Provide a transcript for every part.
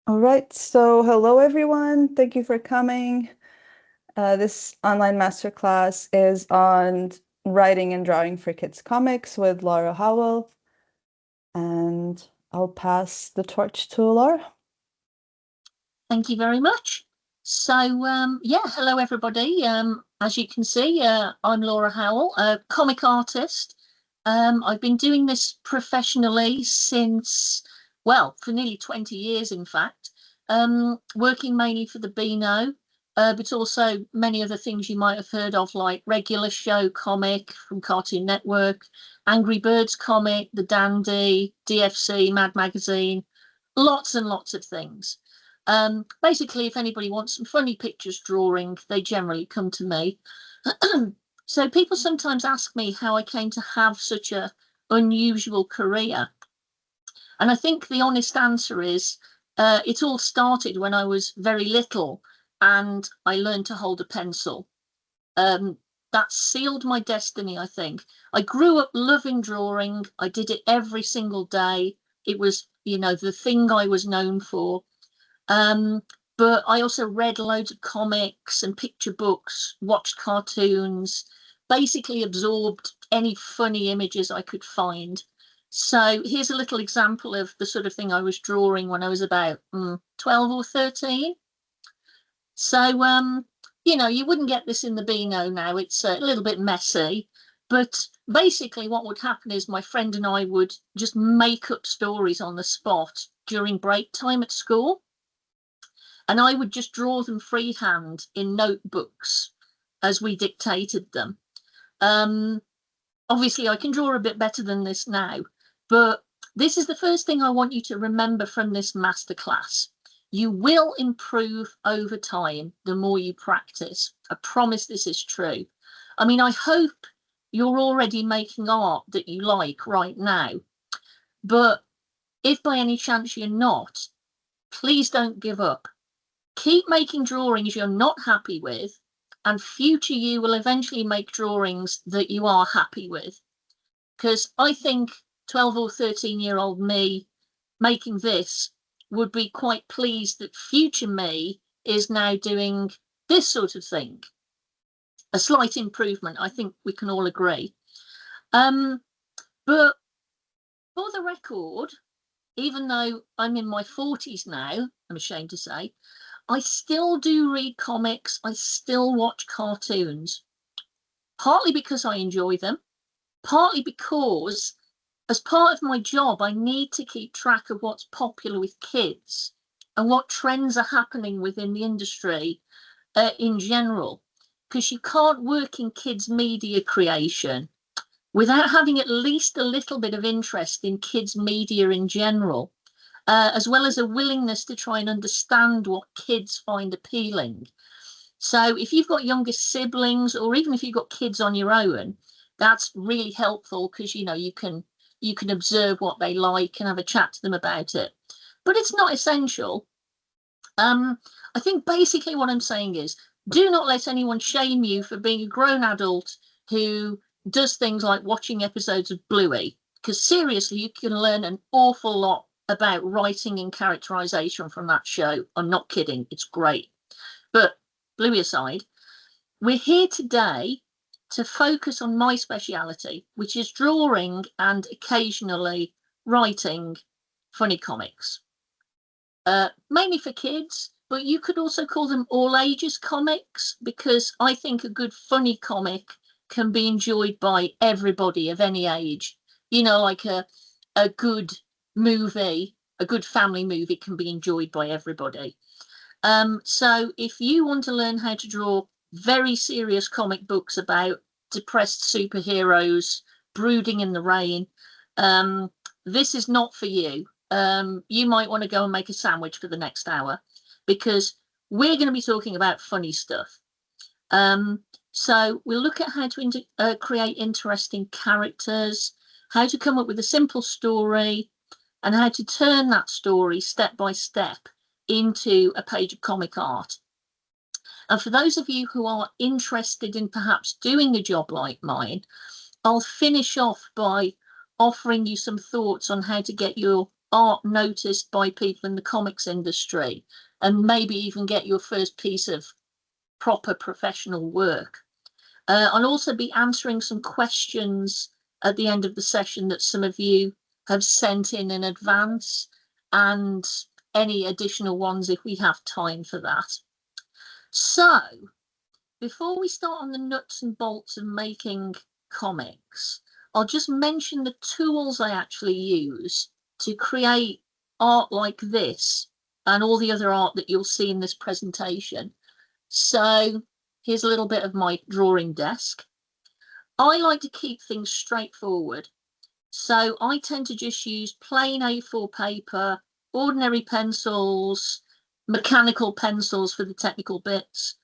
All right, so hello everyone. Thank you for coming. This online masterclass is on writing and drawing for kids comics with Laura Howell, and I'll pass the torch to Laura. Thank you very much. Hello everybody. As you can see, I'm Laura Howell, a comic artist. I've been doing this professionally since, well, for nearly 20 years, in fact, working mainly for the Beano, but also many other things you might have heard of, like Regular Show comic from Cartoon Network, Angry Birds comic, The Dandy, DFC, Mad Magazine, lots and lots of things. Basically, if anybody wants some funny pictures drawing, they generally come to me. So people sometimes ask me how I came to have such a unusual career. And I think the honest answer is it all started when I was very little and I learned to hold a pencil. That sealed my destiny, I think. I grew up loving drawing. I did it every single day. It was, the thing I was known for. But I also read loads of comics and picture books, watched cartoons, basically absorbed any funny images I could find. So here's a little example of the sort of thing I was drawing when I was about 12 or 13. So, you wouldn't get this in the Beano now. It's a little bit messy. But basically, what would happen is my friend and I would just make up stories on the spot during break time at school. And I would just draw them freehand in notebooks as we dictated them. Obviously, I can draw a bit better than this now, but this is the first thing I want you to remember from this masterclass. You will improve over time the more you practice. I promise this is true. I mean, I hope you're already making art that you like right now, but if by any chance you're not, please don't give up. Keep making drawings you're not happy with, and future you will eventually make drawings that you are happy with. Because I think 12 or 13-year-old me making this would be quite pleased that future me is now doing this sort of thing. A slight improvement, I think we can all agree. But for the record, even though I'm in my 40s now, I'm ashamed to say, I still do read comics. I still watch cartoons, partly because I enjoy them, partly because as part of my job, I need to keep track of what's popular with kids and what trends are happening within the industry in general, because you can't work in kids' media creation without having at least a little bit of interest in kids' media in general. As well as a willingness to try and understand what kids find appealing. So if you've got younger siblings, or even if you've got kids on your own, that's really helpful because you can observe what they like and have a chat to them about it. But it's not essential. I think basically what I'm saying is, do not let anyone shame you for being a grown adult who does things like watching episodes of Bluey, because seriously, you can learn an awful lot about writing and characterization from that show. I'm not kidding, it's great. But Bluey aside, we're here today to focus on my speciality, which is drawing and occasionally writing funny comics. Mainly for kids, but you could also call them all ages comics, because I think a good funny comic can be enjoyed by everybody of any age. Like a good movie, a good family movie can be enjoyed by everybody. So if you want to learn how to draw very serious comic books about depressed superheroes brooding in the rain, this is not for you. You might want to go and make a sandwich for the next hour, because we're going to be talking about funny stuff. So we'll look at how to create interesting characters, how to come up with a simple story, and how to turn that story step by step into a page of comic art. And for those of you who are interested in perhaps doing a job like mine, I'll finish off by offering you some thoughts on how to get your art noticed by people in the comics industry, and maybe even get your first piece of proper professional work. I'll also be answering some questions at the end of the session that some of you have sent in advance, and any additional ones if we have time for that. So before we start on the nuts and bolts of making comics, I'll just mention the tools I actually use to create art like this and all the other art that you'll see in this presentation. So here's a little bit of my drawing desk. I like to keep things straightforward. So I tend to just use plain A4 paper, ordinary pencils, mechanical pencils for the technical bits,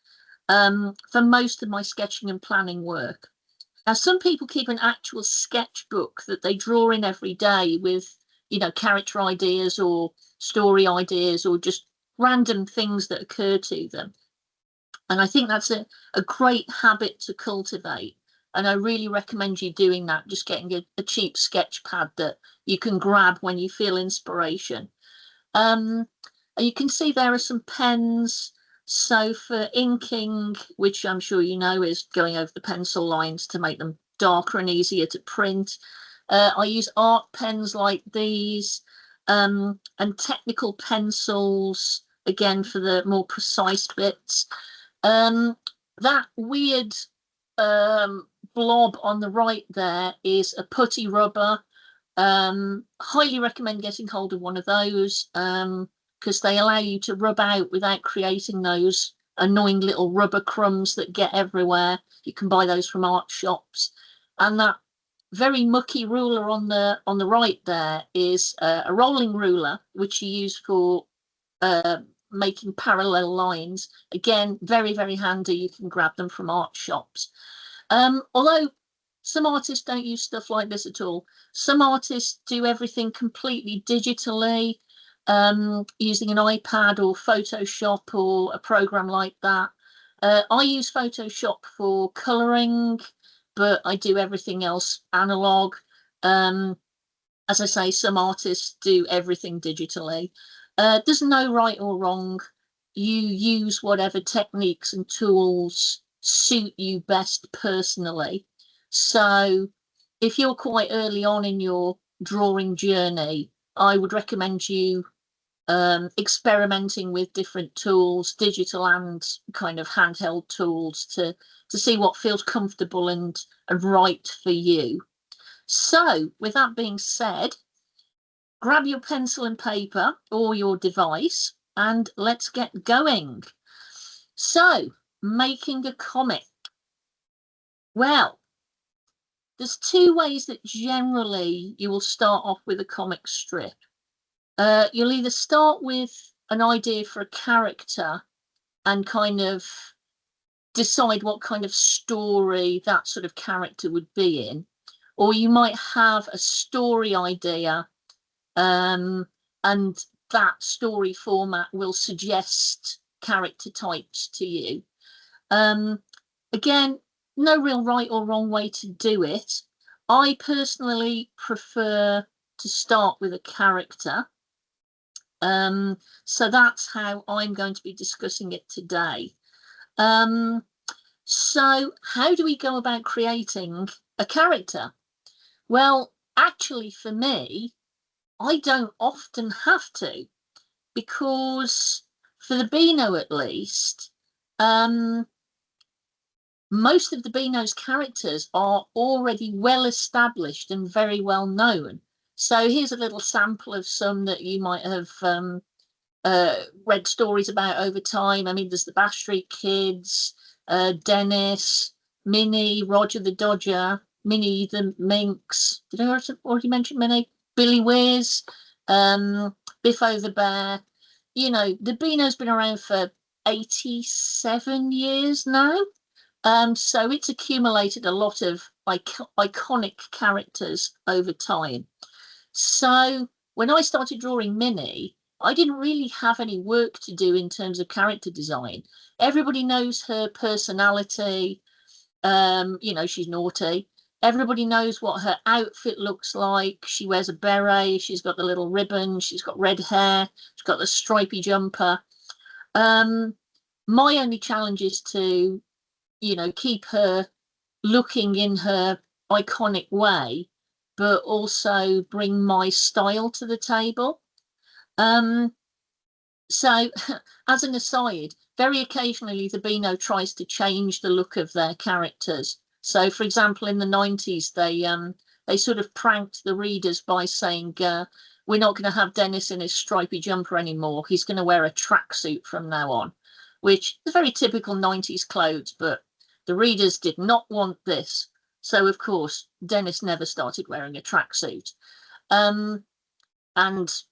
for most of my sketching and planning work. Now, some people keep an actual sketchbook that they draw in every day with, you know, character ideas or story ideas or just random things that occur to them. And I think that's a great habit to cultivate. And I really recommend you doing that, just getting a cheap sketch pad that you can grab when you feel inspiration. You can see there are some pens. So for inking, which I'm sure you know is going over the pencil lines to make them darker and easier to print, I use art pens like these, and technical pencils, again, for the more precise bits. That weird blob on the right there is a putty rubber. Highly recommend getting hold of one of those, because they allow you to rub out without creating those annoying little rubber crumbs that get everywhere. You can buy those from art shops. And that very mucky ruler on the right there is a rolling ruler, which you use for making parallel lines. Again, very, very handy. You can grab them from art shops. Although some artists don't use stuff like this at all. Some artists do everything completely digitally, using an iPad or Photoshop or a program like that. I use Photoshop for colouring, but I do everything else analog. As I say, some artists do everything digitally. There's no right or wrong. You use whatever techniques and tools suit you best personally. So if you're quite early on in your drawing journey, I would recommend you experimenting with different tools, digital and kind of handheld tools, to see what feels comfortable and right for you. So with that being said, grab your pencil and paper or your device and let's get going. So, making a comic. Well, there's two ways that generally you will start off with a comic strip. You'll either start with an idea for a character and kind of decide what kind of story that sort of character would be in, or you might have a story idea, and that story format will suggest character types to you. Again, no real right or wrong way to do it. I personally prefer to start with a character. So that's how I'm going to be discussing it today. So how do we go about creating a character? Well, actually, for me, I don't often have to, because for the Beano at least, most of the Beano's characters are already well established and very well known. So here's a little sample of some that you might have read stories about over time. I mean, there's the Bash Street Kids, Dennis, Minnie, Roger the Dodger, Minnie the Minx. Did I already mention Minnie? Billy Whiz, Biffo the Bear. You know, the Beano's been around for 87 years now. So it's accumulated a lot of iconic characters over time. So when I started drawing Minnie, I didn't really have any work to do in terms of character design. Everybody knows her personality. You know, she's naughty. Everybody knows what her outfit looks like. She wears a beret, she's got the little ribbon, she's got red hair, she's got the stripy jumper. My only challenge is to, keep her looking in her iconic way, but also bring my style to the table. So as an aside, very occasionally the Beano tries to change the look of their characters. So, for example, in the 90s, they sort of pranked the readers by saying, we're not going to have Dennis in his stripy jumper anymore. He's going to wear a tracksuit from now on, which is very typical 90s clothes, but the readers did not want this. So, of course, Dennis never started wearing a tracksuit. And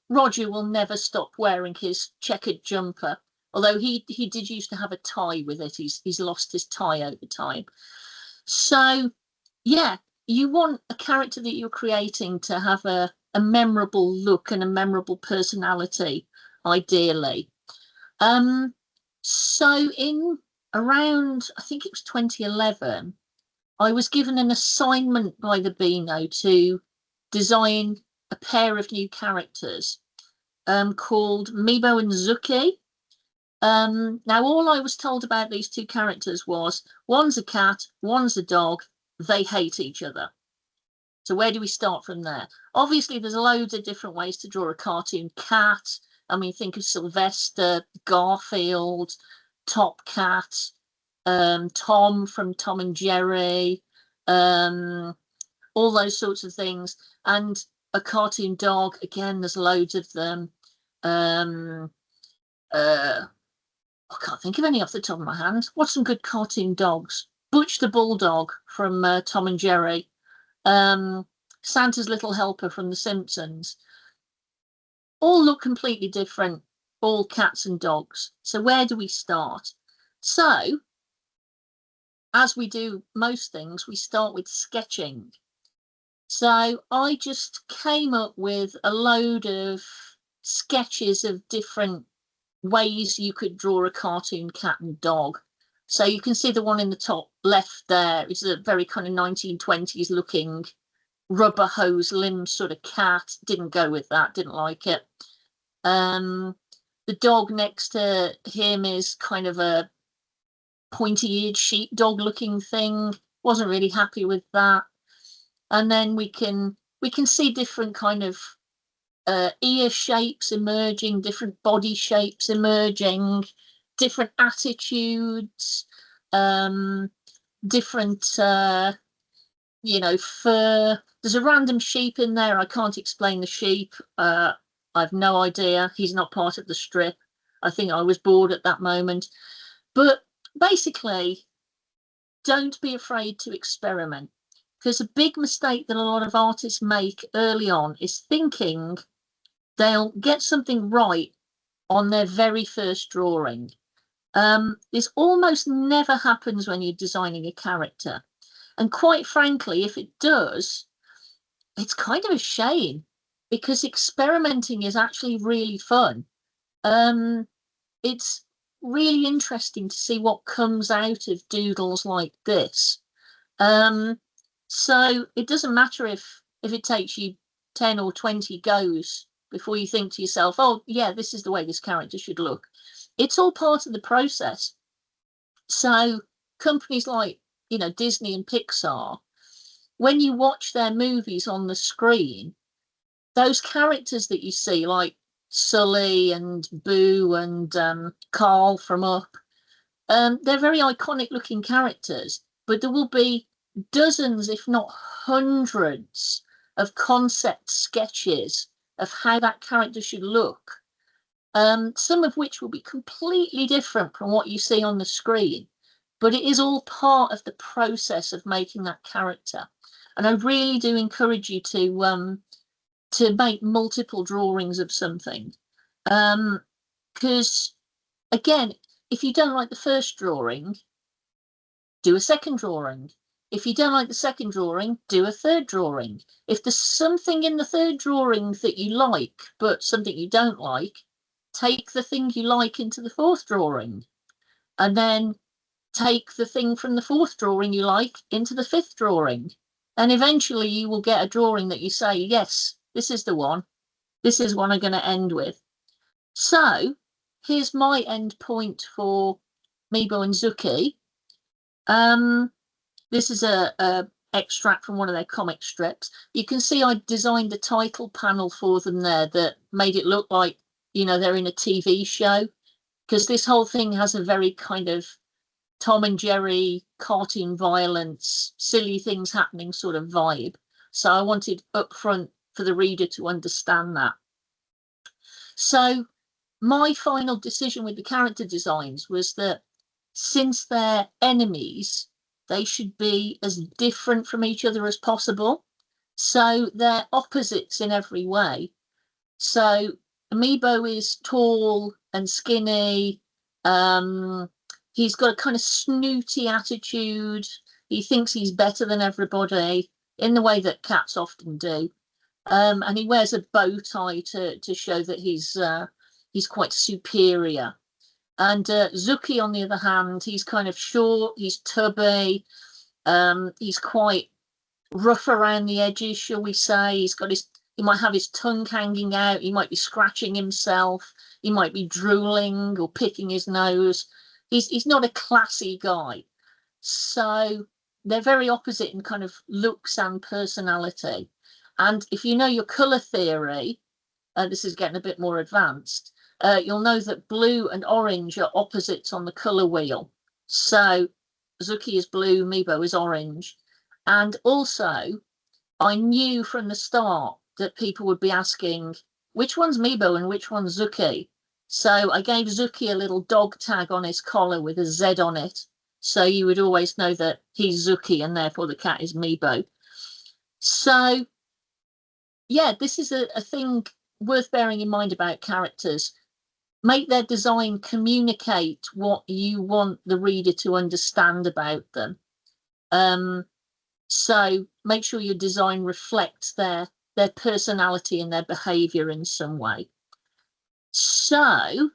Roger will never stop wearing his checkered jumper, although he did used to have a tie with it. He's lost his tie over time. So, yeah, you want a character that you're creating to have a memorable look and a memorable personality, ideally. So in around, I think it was 2011, I was given an assignment by the Beano to design a pair of new characters called Mibo and Zuki. Now, all I was told about these two characters was one's a cat, one's a dog, they hate each other. So where do we start from there? Obviously, there's loads of different ways to draw a cartoon cat. I mean, think of Sylvester, Garfield, Top Cat, Tom from Tom and Jerry, all those sorts of things. And a cartoon dog, again, there's loads of them. I can't think of any off the top of my hand. What's some good cartoon dogs? Butch the Bulldog from Tom and Jerry. Santa's Little Helper from The Simpsons. All look completely different, all cats and dogs. So where do we start? So, as we do most things, we start with sketching. So I just came up with a load of sketches of different ways you could draw a cartoon cat and dog. So you can see the one in the top left there is a very kind of 1920s looking rubber hose limbs sort of cat. Didn't go with that, didn't like it. The dog next to him is kind of a pointy-eared sheepdog looking thing. Wasn't really happy with that. And then we can see different kind of ear shapes emerging, different body shapes emerging, different attitudes, different fur. There's a random sheep in there. I can't explain the sheep. I've no idea. He's not part of the strip. I think I was bored at that moment. But basically, don't be afraid to experiment, because a big mistake that a lot of artists make early on is thinking they'll get something right on their very first drawing. This almost never happens when you're designing a character. And quite frankly, if it does, it's kind of a shame, because experimenting is actually really fun. It's really interesting to see what comes out of doodles like this. So it doesn't matter if it takes you 10 or 20 goes before you think to yourself, oh, yeah, this is the way this character should look. It's all part of the process. So companies like, Disney and Pixar, when you watch their movies on the screen, those characters that you see, like Sully and Boo and Carl from Up, they're very iconic looking characters, but there will be dozens, if not hundreds, of concept sketches of how that character should look, some of which will be completely different from what you see on the screen, but it is all part of the process of making that character. And I really do encourage you to make multiple drawings of something, because again, if you don't like the first drawing, do a second drawing. If you don't like the second drawing, do a third drawing. If there's something in the third drawing that you like, but something you don't like, take the thing you like into the fourth drawing. And then take the thing from the fourth drawing you like into the fifth drawing. And eventually you will get a drawing that you say, yes, this is the one. This is what I'm going to end with. So here's my end point for Meebo and Zuki. This is a extract from one of their comic strips. You can see I designed the title panel for them there that made it look like, you know, they're in a TV show, because this whole thing has a very kind of Tom and Jerry cartoon violence, silly things happening sort of vibe. So I wanted up front for the reader to understand that. So my final decision with the character designs was that since they're enemies, they should be as different from each other as possible. So they're opposites in every way. So Amiibo is tall and skinny. He's got a kind of snooty attitude. He thinks he's better than everybody in the way that cats often do. And he wears a bow tie to show that he's quite superior. And Zuki, on the other hand, he's kind of short, he's tubby, he's quite rough around the edges, shall we say. He might have his tongue hanging out, he might be scratching himself, he might be drooling or picking his nose. He's not a classy guy. So they're very opposite in kind of looks and personality. And if you know your colour theory, this is getting a bit more advanced, you'll know that blue and orange are opposites on the colour wheel. So Zuki is blue, Meebo is orange. And also, I knew from the start that people would be asking, which one's Meebo and which one's Zuki? So I gave Zuki a little dog tag on his collar with a Z on it. So you would always know that he's Zuki and therefore the cat is Meebo. So, yeah, this is a thing worth bearing in mind about characters. Make their design communicate what you want the reader to understand about them. So make sure your design reflects their personality and their behavior in some way. So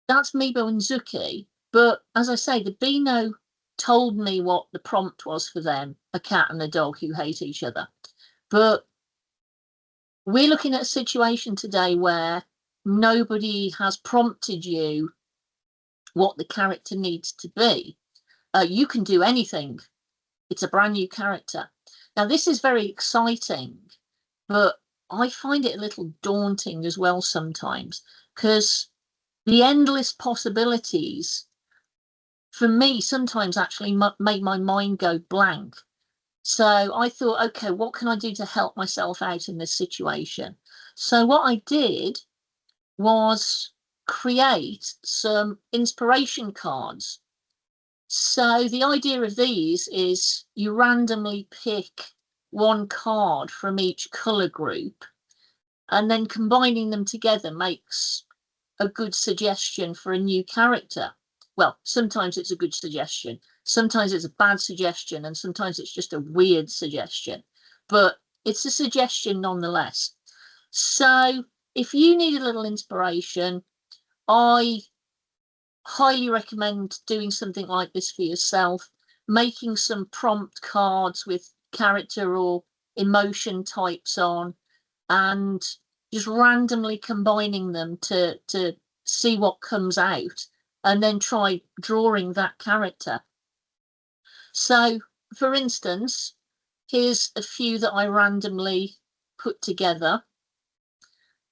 that's Meebo and Zuki. But as I say, the Beano told me what the prompt was for them, a cat and a dog who hate each other. But we're looking at a situation today where nobody has prompted you what the character needs to be. You can do anything. It's a brand new character. Now, this is very exciting, but I find it a little daunting as well sometimes, because the endless possibilities, for me, sometimes actually make my mind go blank. So I thought, okay, what can I do to help myself out in this situation? So what I did was create some inspiration cards. So the idea of these is you randomly pick one card from each colour group, and then combining them together makes a good suggestion for a new character. Well, sometimes it's a good suggestion, sometimes it's a bad suggestion, and sometimes it's just a weird suggestion, but it's a suggestion nonetheless. So if you need a little inspiration, I highly recommend doing something like this for yourself, making some prompt cards with character or emotion types on, and just randomly combining them to see what comes out, and then try drawing that character. So, for instance, here's a few that I randomly put together.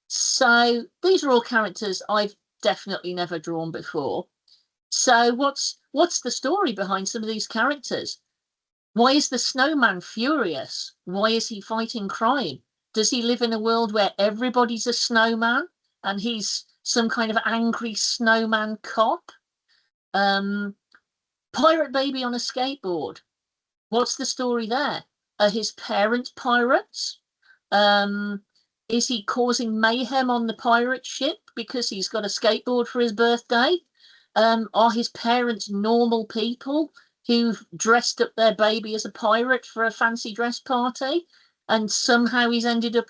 So these are all characters I've definitely never drawn before. So what's the story behind some of these characters? Why is the snowman furious? Why is he fighting crime? Does he live in a world where everybody's a snowman and he's some kind of angry snowman cop? Pirate baby on a skateboard. What's the story there? Are his parents pirates? Is he causing mayhem on the pirate ship because he's got a skateboard for his birthday? Are his parents normal people who've dressed up their baby as a pirate for a fancy dress party, and somehow he's ended up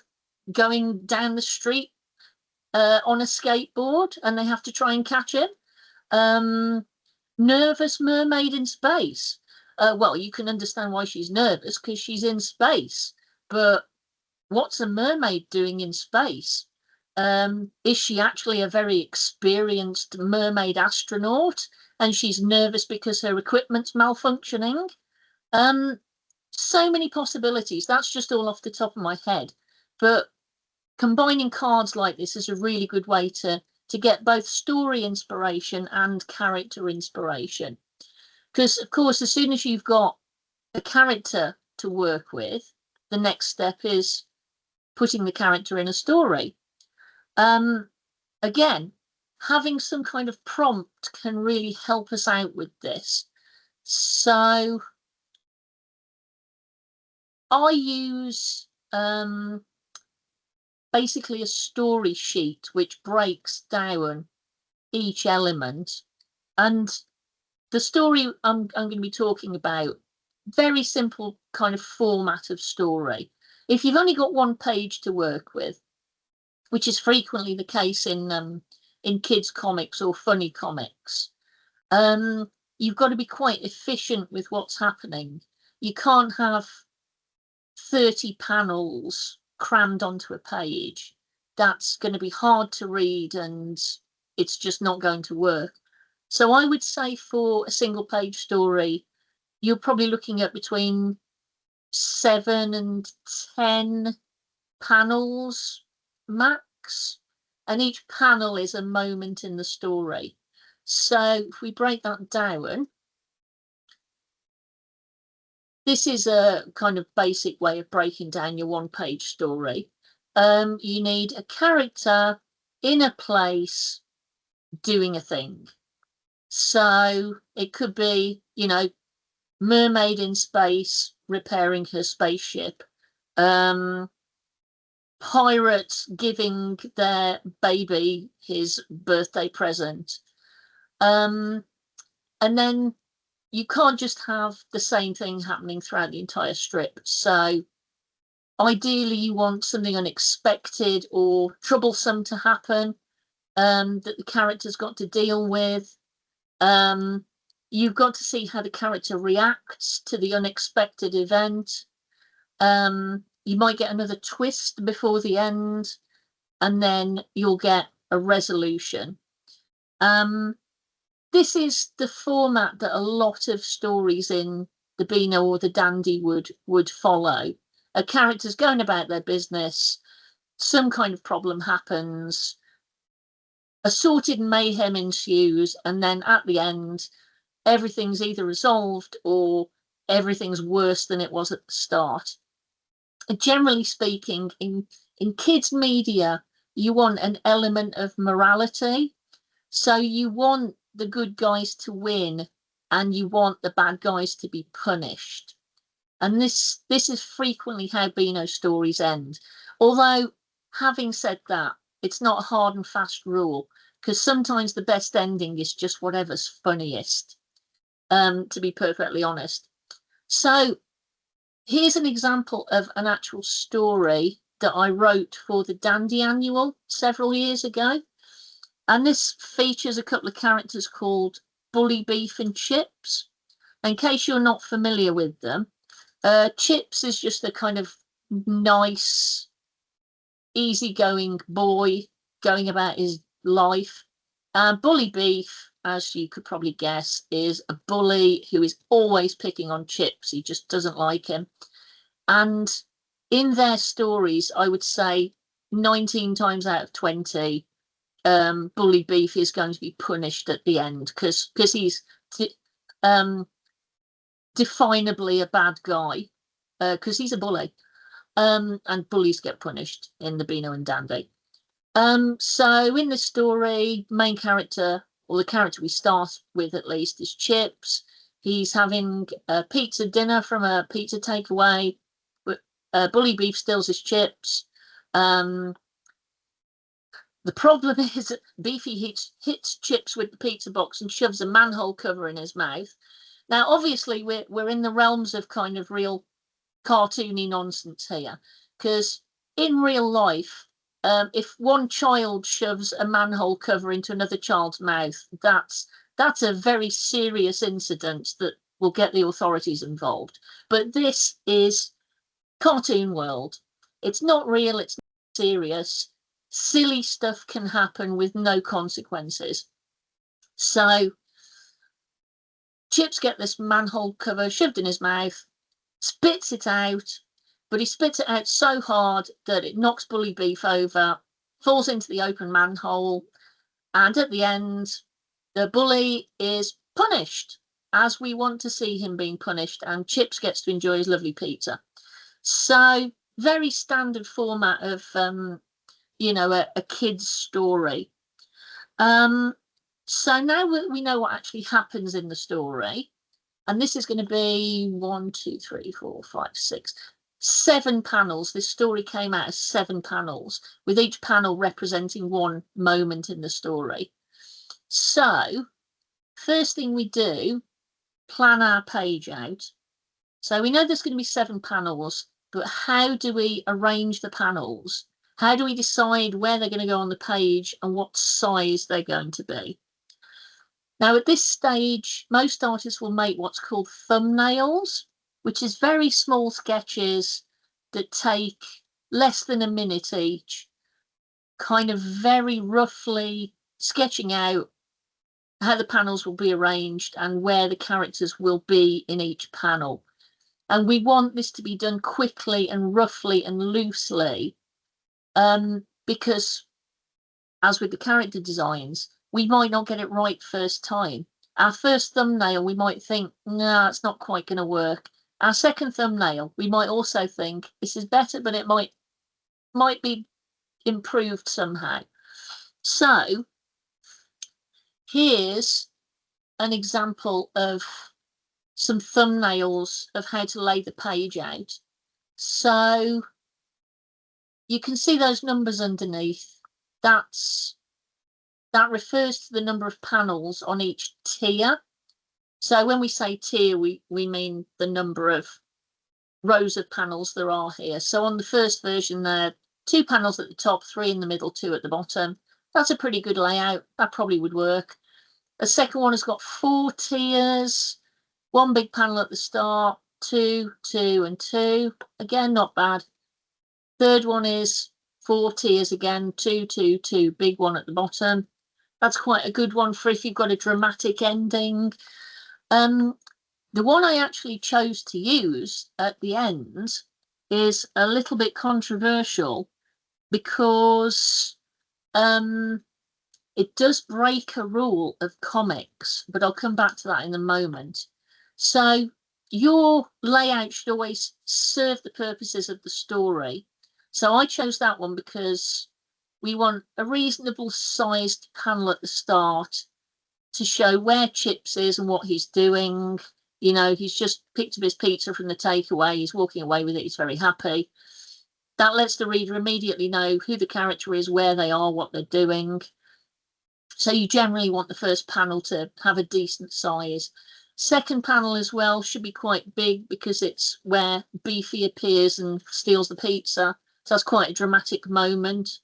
going down the street on a skateboard and they have to try and catch him? Nervous mermaid in space. Well, you can understand why she's nervous because she's in space. But what's a mermaid doing in space? Is she actually a very experienced mermaid astronaut and she's nervous because her equipment's malfunctioning? So many possibilities. That's just all off the top of my head. But combining cards like this is a really good way to get both story inspiration and character inspiration. Because, of course, as soon as you've got a character to work with, the next step is putting the character in a story. Again, having some kind of prompt can really help us out with this. So I use basically a story sheet which breaks down each element, and the story I'm going to be talking about, very simple kind of format of story. If you've only got one page to work with, which is frequently the case in kids comics or funny comics, you've got to be quite efficient with what's happening. You can't have 30 panels crammed onto a page. That's going to be hard to read and it's just not going to work. So I would say for a single page story, you're probably looking at between 7 and 10 panels max, and each panel is a moment in the story. So if we break that down, this is a kind of basic way of breaking down your one-page story. You need a character in a place doing a thing. So it could be, you know, mermaid in space repairing her spaceship, pirates giving their baby his birthday present. And then you can't just have the same thing happening throughout the entire strip. So ideally you want something unexpected or troublesome to happen, that the character's got to deal with. You've got to see how the character reacts to the unexpected event. You might get another twist before the end, and then you'll get a resolution. This is the format that a lot of stories in the Beano or the Dandy would follow. A character's going about their business, some kind of problem happens, assorted mayhem ensues, and then at the end, everything's either resolved or everything's worse than it was at the start. Generally speaking, in kids media, you want an element of morality. So you want the good guys to win and you want the bad guys to be punished. And this is frequently how Beano stories end. Although, having said that, it's not a hard and fast rule, because sometimes the best ending is just whatever's funniest, to be perfectly honest. So here's an example of an actual story that I wrote for the Dandy Annual several years ago. And this features a couple of characters called Bully, Beef and Chips. In case you're not familiar with them, Chips is just a kind of nice, easygoing boy going about his life. Bully Beef, as you could probably guess, is a bully who is always picking on Chips. He just doesn't like him. And in their stories, I would say 19 times out of 20, Bully Beef is going to be punished at the end because he's definably a bad guy, because he's a bully, and bullies get punished in the Beano and Dandy. So in the story, main character, or the character we start with at least, is Chips. He's having a pizza dinner from a pizza takeaway. Bully Beef steals his chips. The problem is that Beefy hits Chips with the pizza box and shoves a manhole cover in his mouth. Now, obviously, we're in the realms of kind of real cartoony nonsense here, because in real life, if one child shoves a manhole cover into another child's mouth, that's a very serious incident that will get the authorities involved. But this is cartoon world. It's not real, it's not serious. Silly stuff can happen with no consequences. So Chips get this manhole cover shoved in his mouth, spits it out, but he spits it out so hard that it knocks Bully Beef over, falls into the open manhole, and at the end, the bully is punished, as we want to see him being punished, and Chips gets to enjoy his lovely pizza. So, very standard format of, a kid's story. So now we know what actually happens in the story. And this is going to be 1, 2, 3, 4, 5, 6, 7 panels. This story came out as 7 panels, with each panel representing one moment in the story. So, first thing we do, plan our page out. So we know there's going to be 7 panels, but how do we arrange the panels? How do we decide where they're going to go on the page and what size they're going to be? Now, at this stage, most artists will make what's called thumbnails, which is very small sketches that take less than a minute each, kind of very roughly sketching out how the panels will be arranged and where the characters will be in each panel. And we want this to be done quickly and roughly and loosely, because, as with the character designs, we might not get it right first time. Our first thumbnail, we might think, no, it's not quite going to work. Our second thumbnail, we might also think, this is better, but it might be improved somehow. So, here's an example of some thumbnails of how to lay the page out. So, you can see those numbers underneath. That refers to the number of panels on each tier. So when we say tier, we mean the number of rows of panels there are here. So on the first version, there are 2 panels at the top, 3 in the middle, 2 at the bottom. That's a pretty good layout. That probably would work. The second one has got 4 tiers, 1 big panel at the start, 2, 2, and 2. Again, not bad. Third one is 4 tiers again, 2, 2, 2, big one at the bottom. That's quite a good one for if you've got a dramatic ending. The one I actually chose to use at the end is a little bit controversial because it does break a rule of comics, but I'll come back to that in a moment. So your layout should always serve the purposes of the story. So I chose that one because we want a reasonable sized panel at the start to show where Chips is and what he's doing. You know, he's just picked up his pizza from the takeaway. He's walking away with it. He's very happy. That lets the reader immediately know who the character is, where they are, what they're doing. So you generally want the first panel to have a decent size. Second panel as well should be quite big because it's where Beefy appears and steals the pizza. So that's quite a dramatic moment.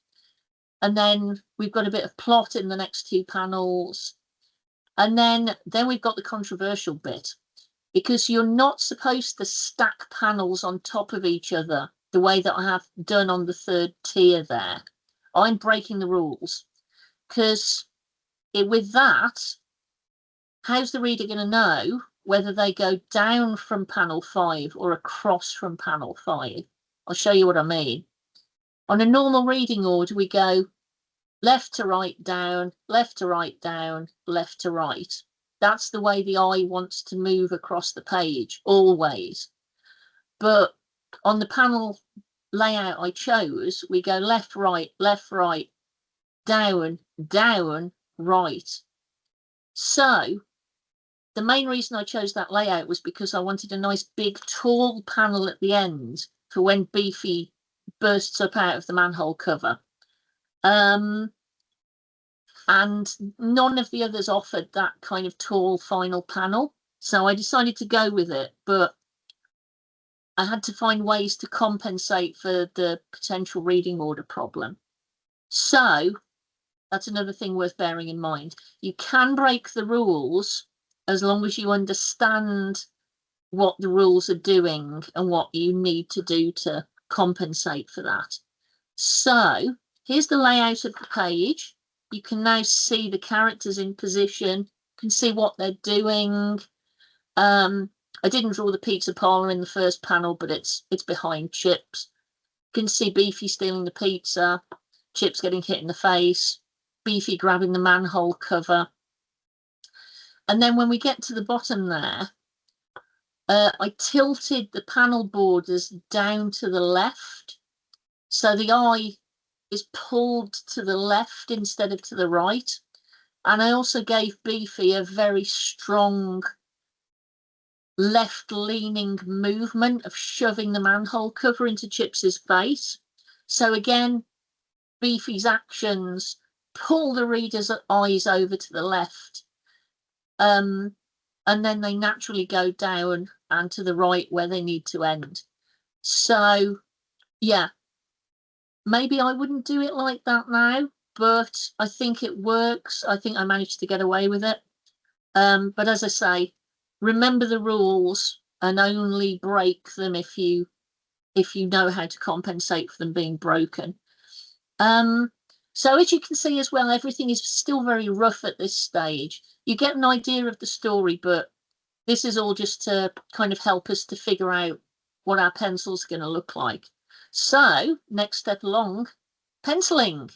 And then we've got a bit of plot in the next 2 panels. And then we've got the controversial bit, because you're not supposed to stack panels on top of each other the way that I have done on the 3rd tier there. I'm breaking the rules, because with that, how's the reader going to know whether they go down from panel 5 or across from panel 5? I'll show you what I mean. On a normal reading order, we go left to right, down, left to right, down, left to right. That's the way the eye wants to move across the page, always. But on the panel layout I chose, we go left, right, down, down, right. So the main reason I chose that layout was because I wanted a nice big tall panel at the end for when Beefy bursts up out of the manhole cover. And none of the others offered that kind of tall final panel, so I decided to go with it, but I had to find ways to compensate for the potential reading order problem. So that's another thing worth bearing in mind. You can break the rules as long as you understand what the rules are doing and what you need to do to compensate for that. So here's the layout of the page. You can now see the characters in position. You can see what they're doing. I didn't draw the pizza parlor in the first panel, but it's behind Chips. You can see Beefy stealing the pizza, Chips getting hit in the face, Beefy grabbing the manhole cover. And then when we get to the bottom there, I tilted the panel borders down to the left. So the eye is pulled to the left instead of to the right. And I also gave Beefy a very strong left-leaning movement of shoving the manhole cover into Chips's face. So again, Beefy's actions pull the reader's eyes over to the left. And then they naturally go down and to the right where they need to end. So, yeah, maybe I wouldn't do it like that now, but I think it works. I think I managed to get away with it. But as I say, remember the rules and only break them if you know how to compensate for them being broken. So as you can see as well, everything is still very rough at this stage. You get an idea of the story, but this is all just to kind of help us to figure out what our pencil's going to look like. So next step along, penciling.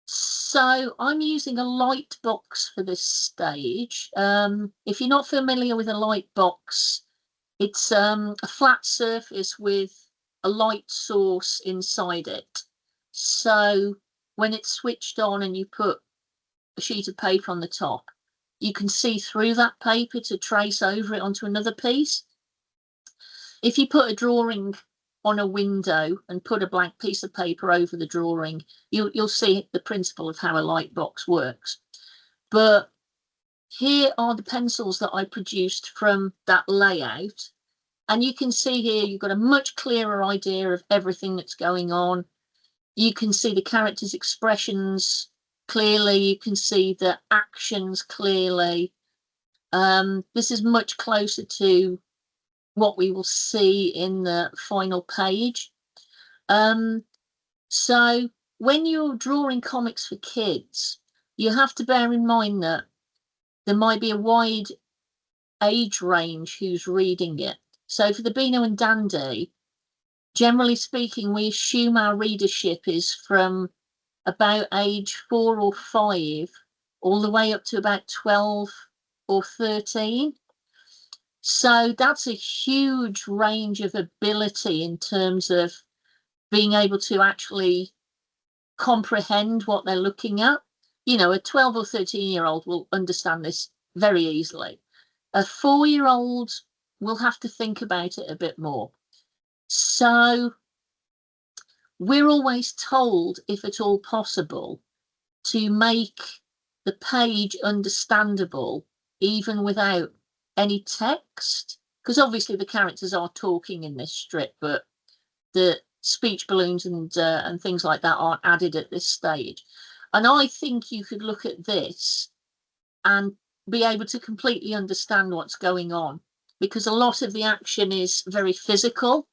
So I'm using a light box for this stage. If you're not familiar with a light box, it's a flat surface with a light source inside it. So when it's switched on and you put a sheet of paper on the top, you can see through that paper to trace over it onto another piece. If you put a drawing on a window and put a blank piece of paper over the drawing, you'll see the principle of how a light box works. But here are the pencils that I produced from that layout. And you can see here, you've got a much clearer idea of everything that's going on. You can see the characters' expressions clearly. You can see the actions clearly. This is much closer to what we will see in the final page. So when you're drawing comics for kids, you have to bear in mind that there might be a wide age range who's reading it. So for the Beano and Dandy, generally speaking, we assume our readership is from about age 4 or 5 all the way up to about 12 or 13. So that's a huge range of ability in terms of being able to actually comprehend what they're looking at. You know, a 12 or 13-year-old will understand this very easily. A 4-year-old will have to think about it a bit more. So we're always told, if at all possible, to make the page understandable even without any text, because obviously the characters are talking in this strip, but the speech balloons and things like that aren't added at this stage. And I think you could look at this and be able to completely understand what's going on, because a lot of the action is very physical,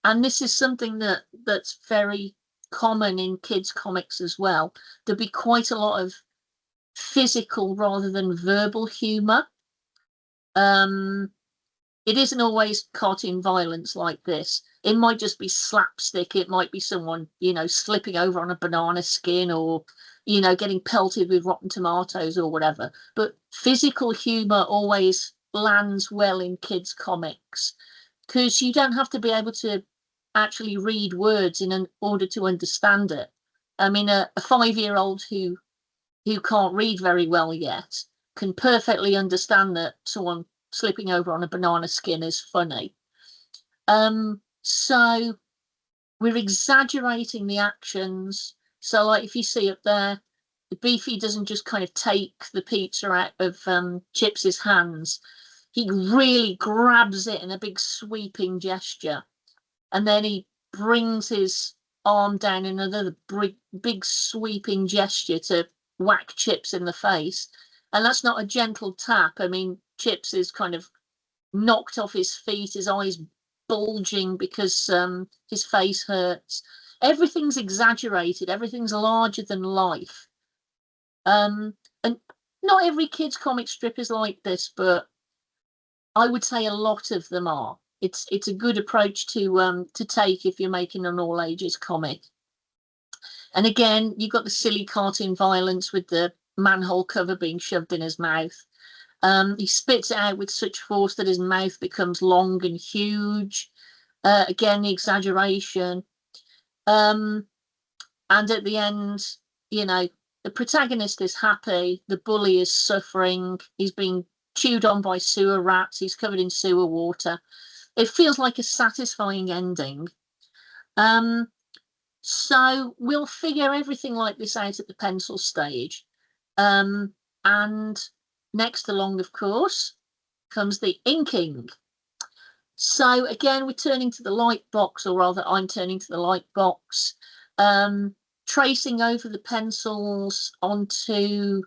and this is something that's very common in kids' comics as well. There'll be quite a lot of physical rather than verbal humor. It isn't always cartoon violence like this. It might just be slapstick. It might be someone, you know, slipping over on a banana skin, or, you know, getting pelted with rotten tomatoes or whatever. But physical humor always lands well in kids' comics, because you don't have to be able to actually read words in order to understand it. I mean, a 5-year-old who can't read very well yet can perfectly understand that someone slipping over on a banana skin is funny. So we're exaggerating the actions. So like if you see up there, the Beefy doesn't just kind of take the pizza out of Chips's hands. He really grabs it in a big sweeping gesture. And then he brings his arm down in another big sweeping gesture to whack Chips in the face. And that's not a gentle tap. I mean, Chips is kind of knocked off his feet, his eyes bulging because his face hurts. Everything's exaggerated, everything's larger than life. And not every kid's comic strip is like this, but I would say a lot of them are. It's a good approach to take if you're making an all ages comic. And again, you've got the silly cartoon violence with the manhole cover being shoved in his mouth. He spits it out with such force that his mouth becomes long and huge. Again, the exaggeration. And at the end, you know, the protagonist is happy, the bully is suffering, he's being chewed on by sewer rats, he's covered in sewer water. It feels like a satisfying ending. So we'll figure everything like this out at the pencil stage. And next along, of course, comes the inking. So again, we're turning to the light box, or rather I'm turning to the light box, tracing over the pencils onto,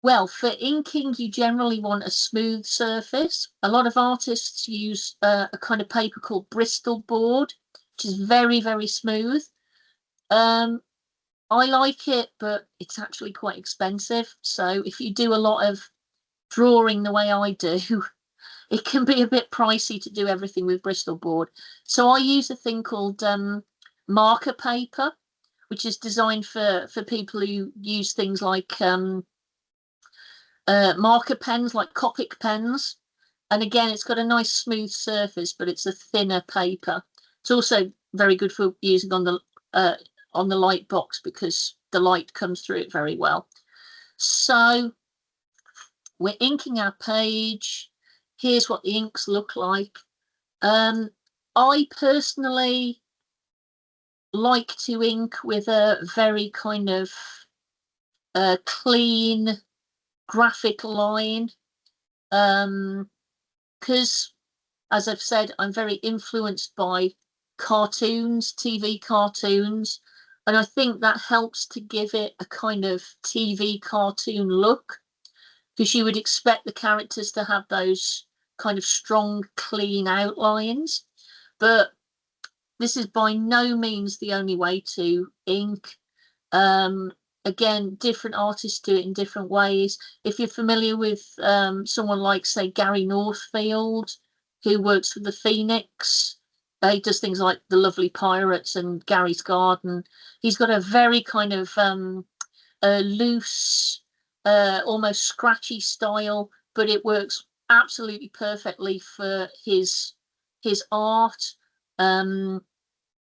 well, for inking, you generally want a smooth surface. A lot of artists use a kind of paper called Bristol board, which is very, very smooth. I like it, but it's actually quite expensive. So if you do a lot of drawing the way I do, it can be a bit pricey to do everything with Bristol board. So I use a thing called marker paper, which is designed for people who use things like marker pens, like Copic pens. And again, it's got a nice smooth surface, but it's a thinner paper. It's also very good for using on the light box because the light comes through it very well. So we're inking our page. Here's what the inks look like. I personally like to ink with a very kind of clean graphic line, because as I've said, I'm very influenced by cartoons, TV cartoons, and I think that helps to give it a kind of TV cartoon look, because you would expect the characters to have those kind of strong, clean outlines. But this is by no means the only way to ink. Again, different artists do it in different ways. If you're familiar with someone like, say, Gary Northfield, who works for the Phoenix, he does things like The Lovely Pirates and Gary's Garden. He's got a very kind of loose, almost scratchy style, but it works absolutely perfectly for his art.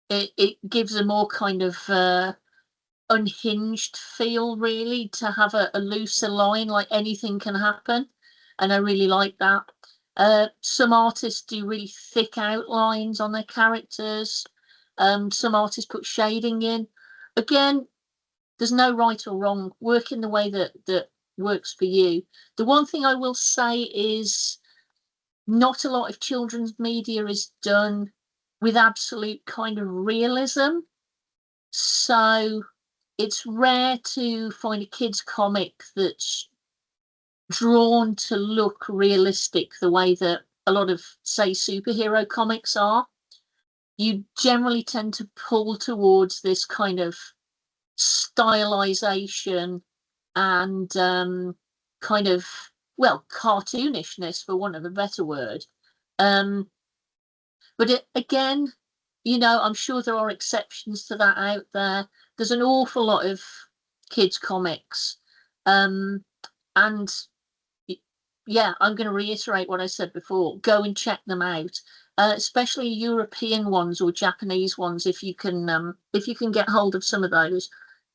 It gives a more kind of unhinged feel, really, to have a looser line, like anything can happen, and I really like that. Some artists do really thick outlines on their characters. Some artists put shading in. Again, there's no right or wrong. Work in the way that works for you. The one thing I will say is not a lot of children's media is done with absolute kind of realism. So it's rare to find a kid's comic that's drawn to look realistic the way that a lot of, say, superhero comics are. You generally tend to pull towards this kind of stylization and kind of, well, cartoonishness, for want of a better word. But again, you know, I'm sure there are exceptions to that out there. There's an awful lot of kids' comics. And yeah, I'm going to reiterate what I said before. Go and check them out, especially European ones or Japanese ones, if you can get hold of some of those,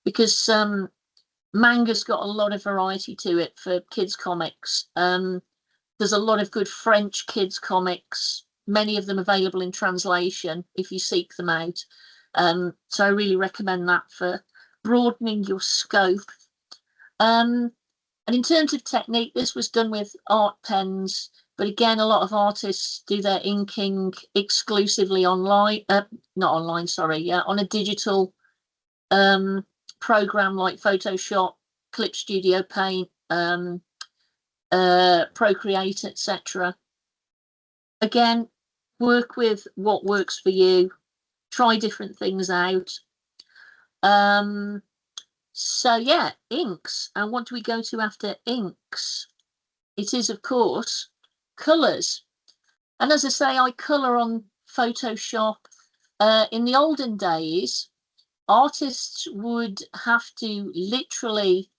because manga's got a lot of variety to it for kids' comics. There's a lot of good French kids' comics, many of them available in translation if you seek them out. So I really recommend that for broadening your scope. And in terms of technique, this was done with art pens, but again, a lot of artists do their inking exclusively online, not online, sorry, yeah, on a digital program like Photoshop. Clip Studio Paint, Procreate, etc. Again, work with what works for you. Try different things out. So yeah, inks. And what do we go to after inks? It is, of course, colours. And as I say, I colour on Photoshop. In the olden days, artists would have to literally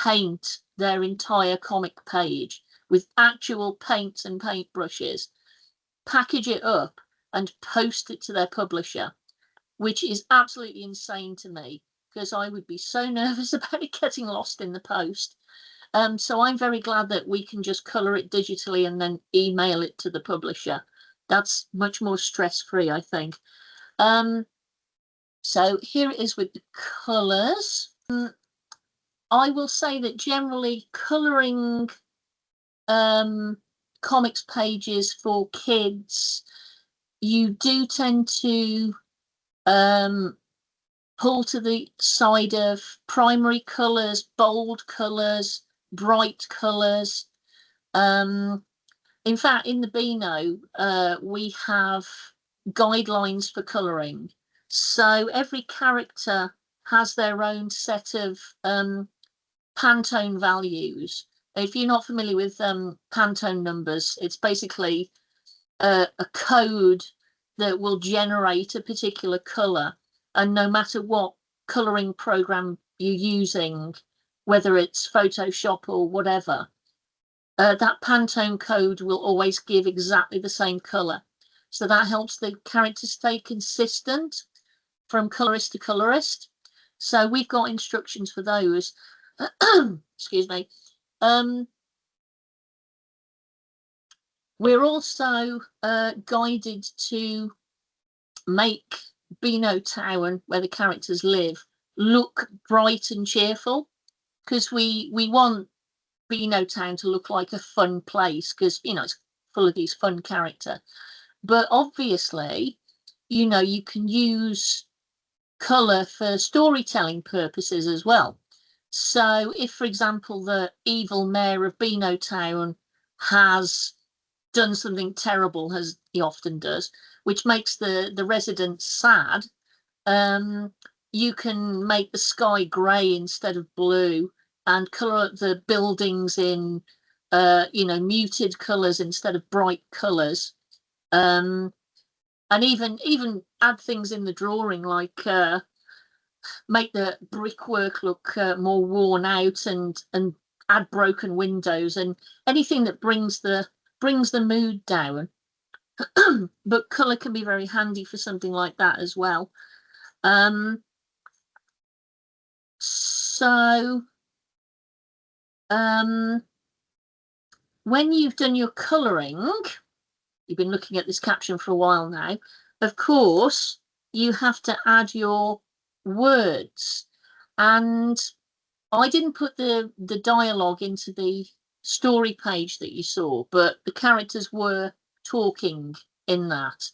paint their entire comic page with actual paints and paintbrushes, package it up and post it to their publisher, which is absolutely insane to me because I would be so nervous about it getting lost in the post. So I'm very glad that we can just colour it digitally and then email it to the publisher. That's much more stress-free, I think. So here it is with the colours. I will say that generally colouring comics pages for kids, you do tend to pull to the side of primary colours, bold colours, bright colours. In fact, in the Beano, we have guidelines for colouring. So every character has their own set of Pantone values. If you're not familiar with Pantone numbers, it's basically a code that will generate a particular colour. And no matter what colouring program you're using, whether it's Photoshop or whatever, that Pantone code will always give exactly the same colour. So that helps the character stay consistent from colorist to colorist. So we've got instructions for those. Excuse me. We're also guided to make Beano Town, where the characters live, look bright and cheerful, because we want Beano Town to look like a fun place, because it's full of these fun characters. But obviously, you can use colour for storytelling purposes as well. So if, for example, the evil mayor of Beano Town has done something terrible, as he often does, which makes the residents sad, you can make the sky grey instead of blue and colour the buildings in muted colours instead of bright colours, and even add things in the drawing like make the brickwork look more worn out and add broken windows and anything that brings the mood down. But colour can be very handy for something like that as well. So when you've done your colouring, you've been looking at this caption for a while now, of course you have to add your words, and I didn't put the dialogue into the story page that you saw, but the characters were talking in that.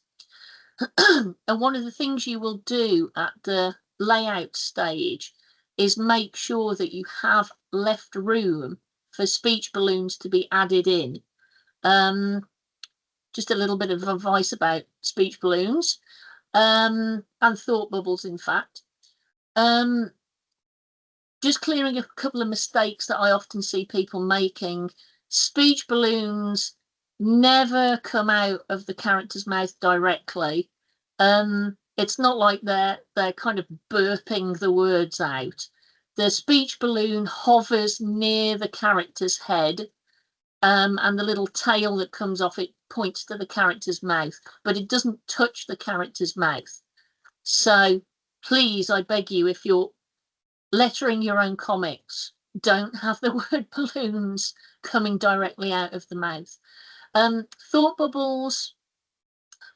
And one of the things you will do at the layout stage is make sure that you have left room for speech balloons to be added in. Just a little bit of advice about speech balloons and thought bubbles, in fact. Just clearing a couple of mistakes that I often see people making. Speech balloons never come out of the character's mouth directly. It's not like they're kind of burping the words out. The speech balloon hovers near the character's head, and the little tail that comes off it points to the character's mouth, but it doesn't touch the character's mouth. So please, I beg you, if you're lettering your own comics, don't have the word balloons coming directly out of the mouth. Thought bubbles,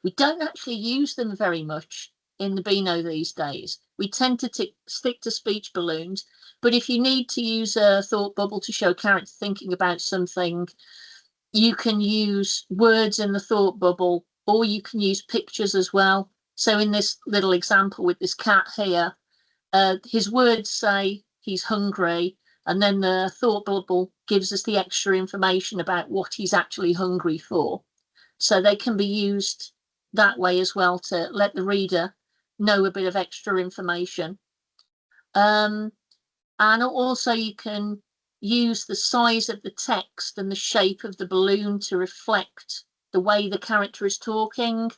we don't actually use them very much in the Beano these days. We tend to stick to speech balloons, but if you need to use a thought bubble to show character thinking about something, you can use words in the thought bubble, or you can use pictures as well. So in this little example with this cat here, his words say he's hungry, And then the thought bubble gives us the extra information about what he's actually hungry for. So they can be used that way as well to let the reader know a bit of extra information. And also you can use the size of the text and the shape of the balloon to reflect the way the character is talking.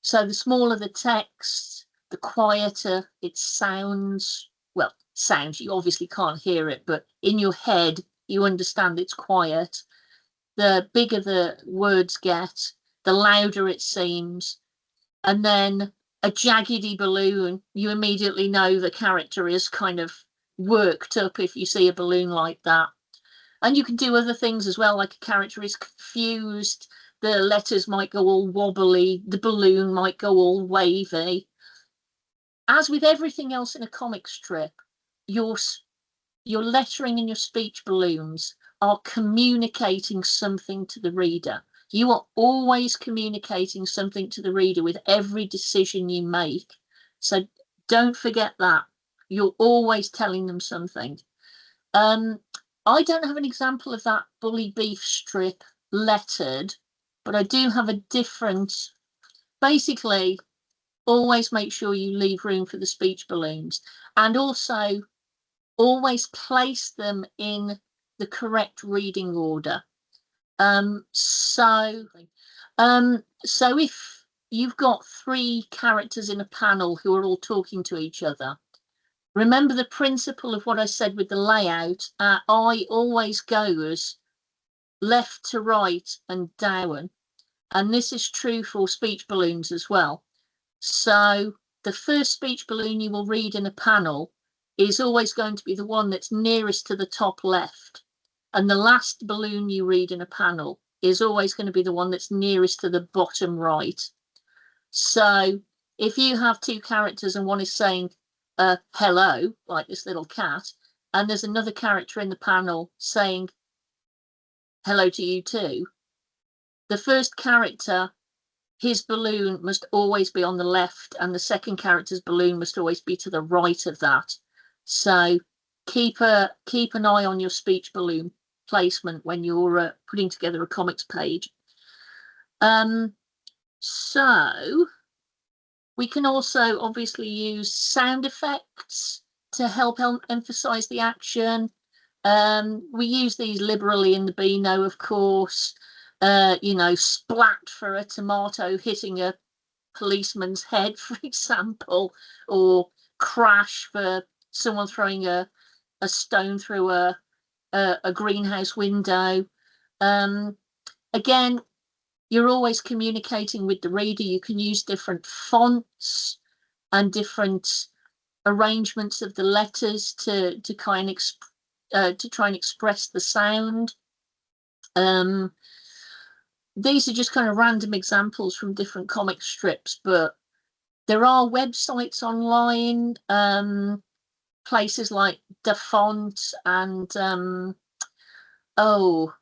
So the smaller the text, the quieter it sounds. Well, sounds, you obviously can't hear it, but in your head, you understand it's quiet. The bigger the words get, the louder it seems. And then a jaggedy balloon, you immediately know the character is kind of worked up if you see a balloon like that. And you can do other things as well, like a character is confused, the letters might go all wobbly, the balloon might go all wavy. As with everything else in a comic strip, your lettering and your speech balloons are communicating something to the reader. You are always communicating something to the reader with every decision you make. So don't forget that. You're always telling them something. I don't have an example of that Bully Beef strip lettered, but I do have a different. Basically, always make sure you leave room for the speech balloons, and also always place them in the correct reading order. So if you've got 3 characters in a panel who are all talking to each other, remember the principle of what I said with the layout. I always goes left to right and down, and this is true for speech balloons as well. So the first speech balloon you will read in a panel is always going to be the one that's nearest to the top left, and the last balloon you read in a panel is always going to be the one that's nearest to the bottom right. So if you have 2 characters and one is saying hello, like this little cat, and there's another character in the panel saying hello to you too, the first character, his balloon must always be on the left, and the second character's balloon must always be to the right of that. So keep an eye on your speech balloon placement when you're putting together a comics page. So we can also obviously use sound effects to help emphasize the action. We use these liberally in the Beano, of course. Splat for a tomato hitting a policeman's head, for example, or crash for someone throwing a stone through a greenhouse window. Again, you're always communicating with the reader. You can use different fonts and different arrangements of the letters to try and express the sound. These are just kind of random examples from different comic strips, but there are websites online, places like DaFont and I'll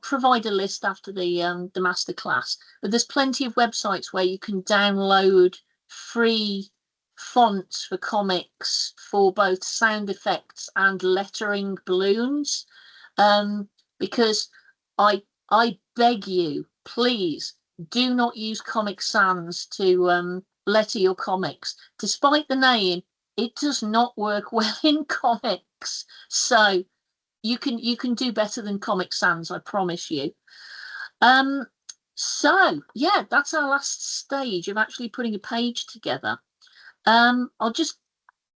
provide a list after the masterclass. But there's plenty of websites where you can download free fonts for comics for both sound effects and lettering balloons. Because I beg you, please do not use Comic Sans to letter your comics. Despite the name, it does not work well in comics. So you can do better than Comic Sans, I promise you. So yeah, that's our last stage of actually putting a page together. I'll just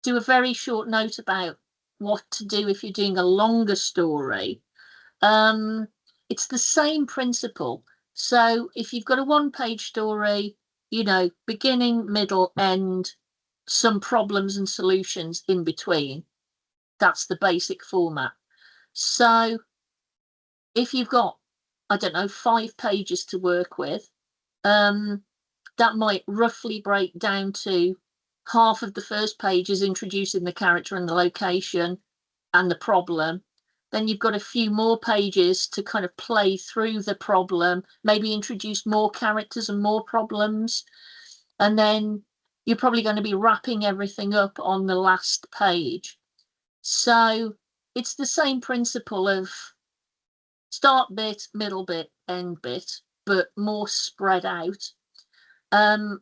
do a very short note about what to do if you're doing a longer story. It's the same principle. So if you've got a 1-page story, beginning, middle, end, some problems and solutions in between, that's the basic format. So if you've got, I don't know, 5 pages to work with, that might roughly break down to half of the first page is introducing the character and the location and the problem. Then you've got a few more pages to kind of play through the problem, maybe introduce more characters and more problems. And then you're probably going to be wrapping everything up on the last page. So it's the same principle of start bit, middle bit, end bit, but more spread out. And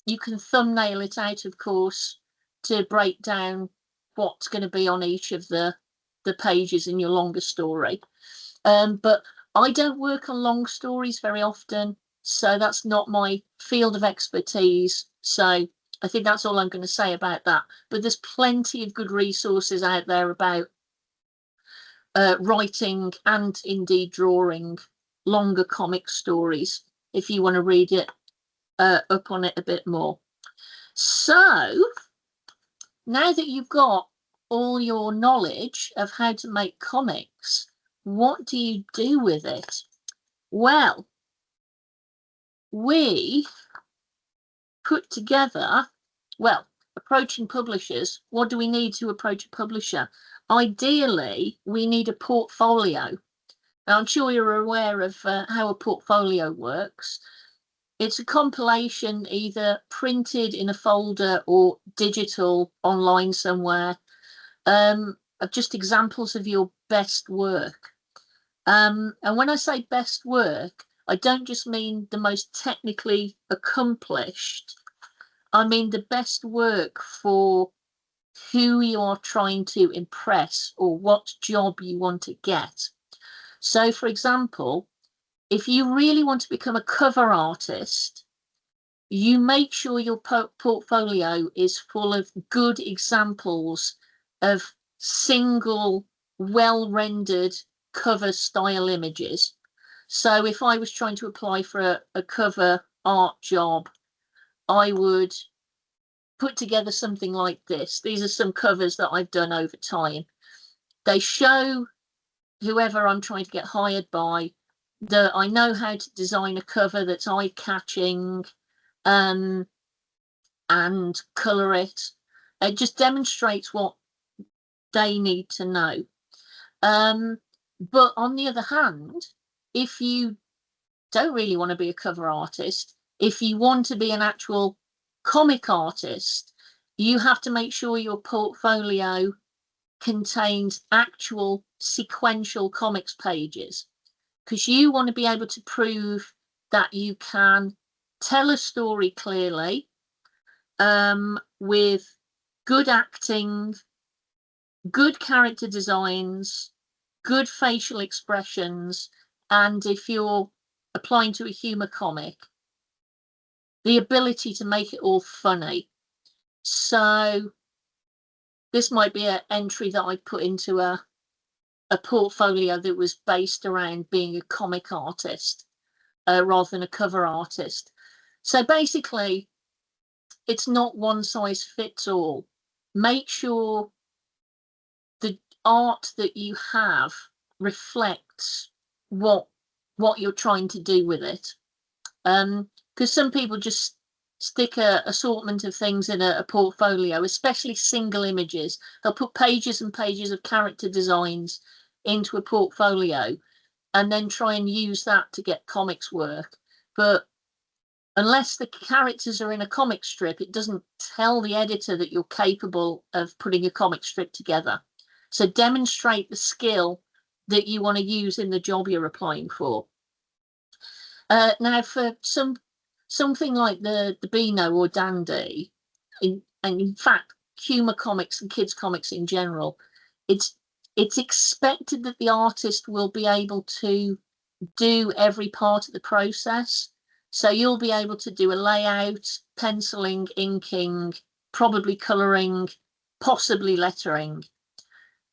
you can thumbnail it out, of course, to break down what's going to be on each of the pages in your longer story. But I don't work on long stories very often, so that's not my field of expertise. So I think that's all I'm going to say about that. But there's plenty of good resources out there about writing and indeed drawing longer comic stories if you want to read it up on it a bit more. So now that you've got all your knowledge of how to make comics, what do you do with it? Well, we put together, well, approaching publishers. What do we need to approach a publisher? Ideally, we need a portfolio. Now, I'm sure you're aware of how a portfolio works. It's a compilation either printed in a folder or digital online somewhere, of just examples of your best work. And when I say best work, I don't just mean the most technically accomplished. I mean the best work for who you are trying to impress or what job you want to get. So, for example, if you really want to become a cover artist, you make sure your portfolio is full of good examples of single, well-rendered cover style images. So if I was trying to apply for a cover art job, I would put together something like this. These are some covers that I've done over time. They show whoever I'm trying to get hired by that I know how to design a cover that's eye-catching, and colour it. It just demonstrates what they need to know. But on the other hand, if you don't really want to be a cover artist, if you want to be an actual comic artist, you have to make sure your portfolio contains actual sequential comics pages, because you want to be able to prove that you can tell a story clearly, with good acting, good character designs, good facial expressions, and if you're applying to a humour comic, the ability to make it all funny. So this might be an entry that I put into a portfolio that was based around being a comic artist rather than a cover artist. So basically, it's not one size fits all. Make sure the art that you have reflects what you're trying to do with it. Because some people just stick a assortment of things in a portfolio, especially single images. They'll put pages and pages of character designs into a portfolio and then try and use that to get comics work. But unless the characters are in a comic strip, it doesn't tell the editor that you're capable of putting a comic strip together. So demonstrate the skill that you want to use in the job you're applying for. Now, for something like the Beano or Dandy, and in fact, humour comics and kids comics in general, it's expected that the artist will be able to do every part of the process. So you'll be able to do a layout, penciling, inking, probably colouring, possibly lettering.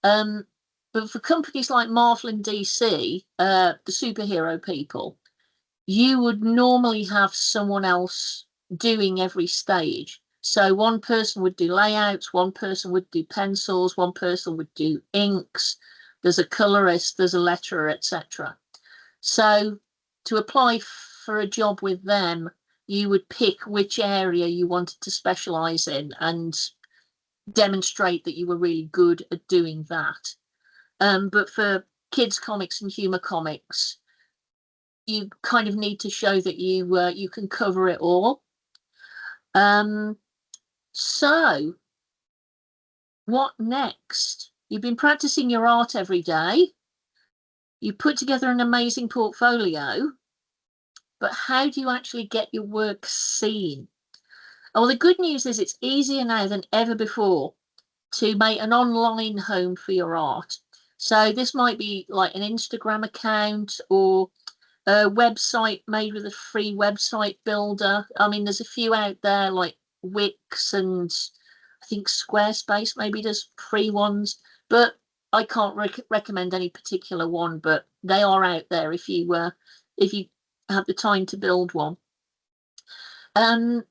But for companies like Marvel and DC, the superhero people, you would normally have someone else doing every stage. So one person would do layouts, one person would do pencils, one person would do inks, there's a colorist, there's a letterer, etc. So to apply for a job with them, you would pick which area you wanted to specialize in and demonstrate that you were really good at doing that. But for kids comics and humor comics, you kind of need to show that you can cover it all. So what next? You've been practicing your art every day. You put together an amazing portfolio, but how do you actually get your work seen? Well, the good news is it's easier now than ever before to make an online home for your art. So this might be like an Instagram account or a website made with a free website builder. I mean, there's a few out there like Wix, and I think Squarespace maybe does free ones, but I can't recommend any particular one, but they are out there if you have the time to build one. And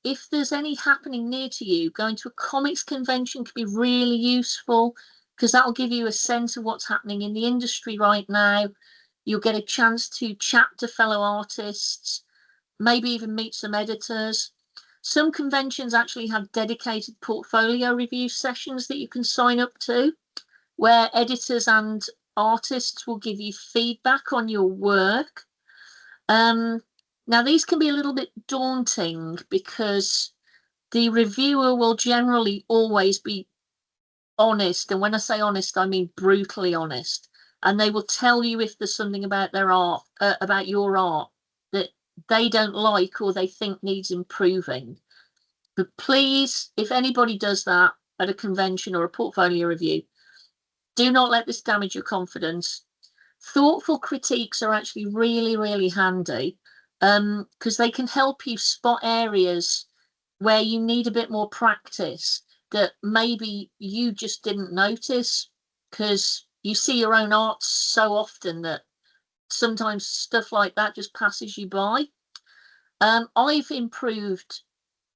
if there's any happening near to you, going to a comics convention could be really useful, because that'll give you a sense of what's happening in the industry right now. You'll get a chance to chat to fellow artists, maybe even meet some editors. Some conventions actually have dedicated portfolio review sessions that you can sign up to, where editors and artists will give you feedback on your work. Now, these can be a little bit daunting because the reviewer will generally always be honest. And when I say honest, I mean brutally honest. And they will tell you if there's something about their art, about your art, that they don't like or they think needs improving. But please, if anybody does that at a convention or a portfolio review, do not let this damage your confidence. Thoughtful critiques are actually really, really handy, because they can help you spot areas where you need a bit more practice that maybe you just didn't notice, because you see your own art so often that sometimes stuff like that just passes you by. I've improved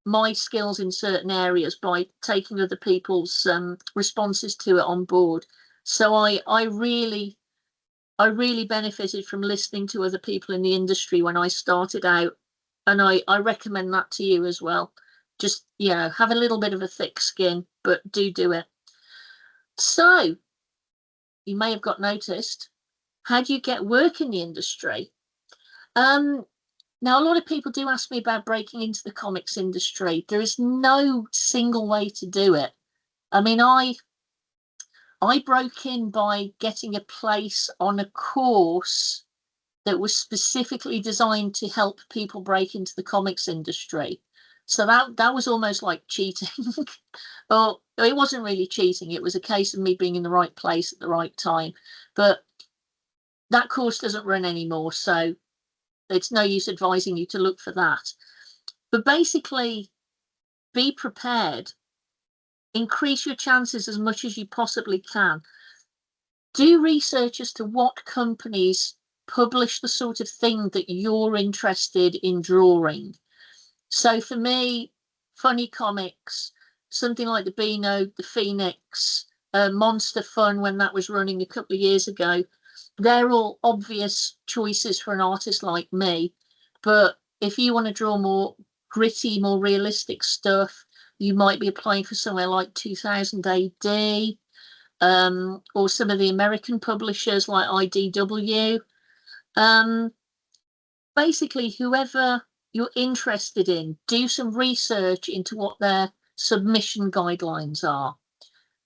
my skills in certain areas by taking other people's responses to it on board. So I really benefited from listening to other people in the industry when I started out, and I recommend that to you as well. Just, have a little bit of a thick skin, but do it. So you may have got noticed, how do you get work in the industry? Now, a lot of people do ask me about breaking into the comics industry. There is no single way to do it. I mean, I broke in by getting a place on a course that was specifically designed to help people break into the comics industry. So that was almost like cheating. Well, it wasn't really cheating. It was a case of me being in the right place at the right time. But that course doesn't run anymore, so it's no use advising you to look for that. But basically, be prepared. Increase your chances as much as you possibly can. Do research as to what companies publish the sort of thing that you're interested in drawing. So for me, funny comics, something like the Beano, the Phoenix, Monster Fun, when that was running a couple of years ago, they're all obvious choices for an artist like me. But if you want to draw more gritty, more realistic stuff, you might be applying for somewhere like 2000 AD, or some of the American publishers like IDW. Basically, whoever you're interested in, do some research into what their submission guidelines are.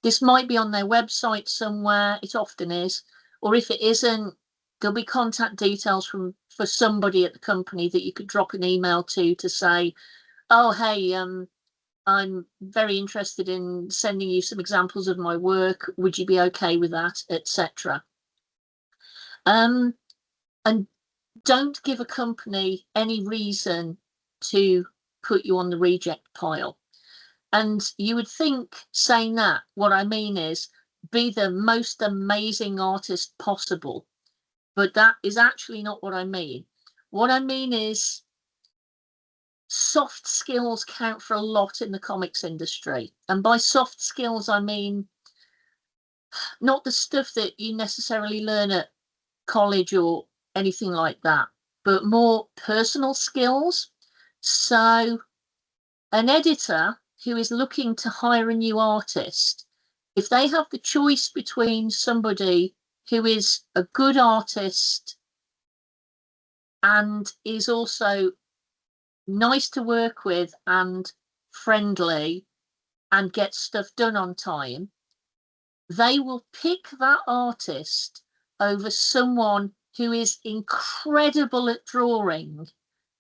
This might be on their website somewhere, it often is, or if it isn't, there'll be contact details for somebody at the company that you could drop an email to say, oh, hey, I'm very interested in sending you some examples of my work. Would you be okay with that, etc. And don't give a company any reason to put you on the reject pile. And you would think, saying that, what I mean is be the most amazing artist possible. But that is actually not what I mean. What I mean is soft skills count for a lot in the comics industry. And by soft skills, I mean not the stuff that you necessarily learn at college or anything like that, but more personal skills. So an editor who is looking to hire a new artist, if they have the choice between somebody who is a good artist and is also nice to work with and friendly and gets stuff done on time, they will pick that artist over someone who is incredible at drawing,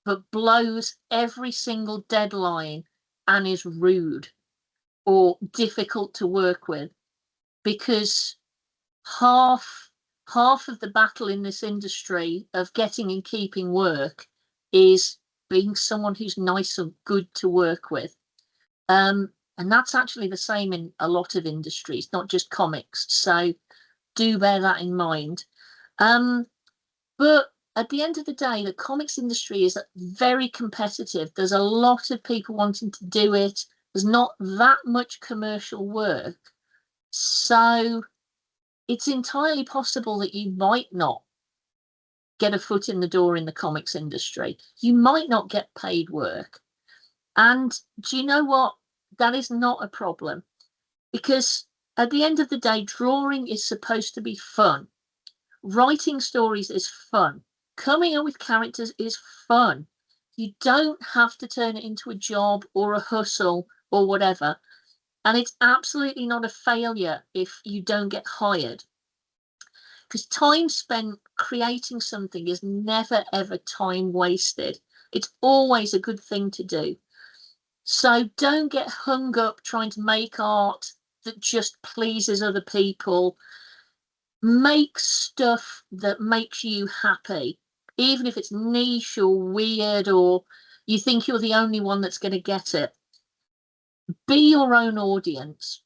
but blows every single deadline and is rude or difficult to work with, because half of the battle in this industry of getting and keeping work is being someone who's nice and good to work with. And that's actually the same in a lot of industries, not just comics. So do bear that in mind. But at the end of the day, the comics industry is very competitive. There's a lot of people wanting to do it. There's not that much commercial work. So it's entirely possible that you might not get a foot in the door in the comics industry. You might not get paid work. And do you know what? That is not a problem, because at the end of the day, drawing is supposed to be fun. Writing stories is fun. Coming up with characters is fun. You don't have to turn it into a job or a hustle or whatever. And it's absolutely not a failure if you don't get hired, because time spent creating something is never ever time wasted. It's always a good thing to do. So don't get hung up trying to make art that just pleases other people. Make stuff that makes you happy, even if it's niche or weird or you think you're the only one that's going to get it. Be your own audience.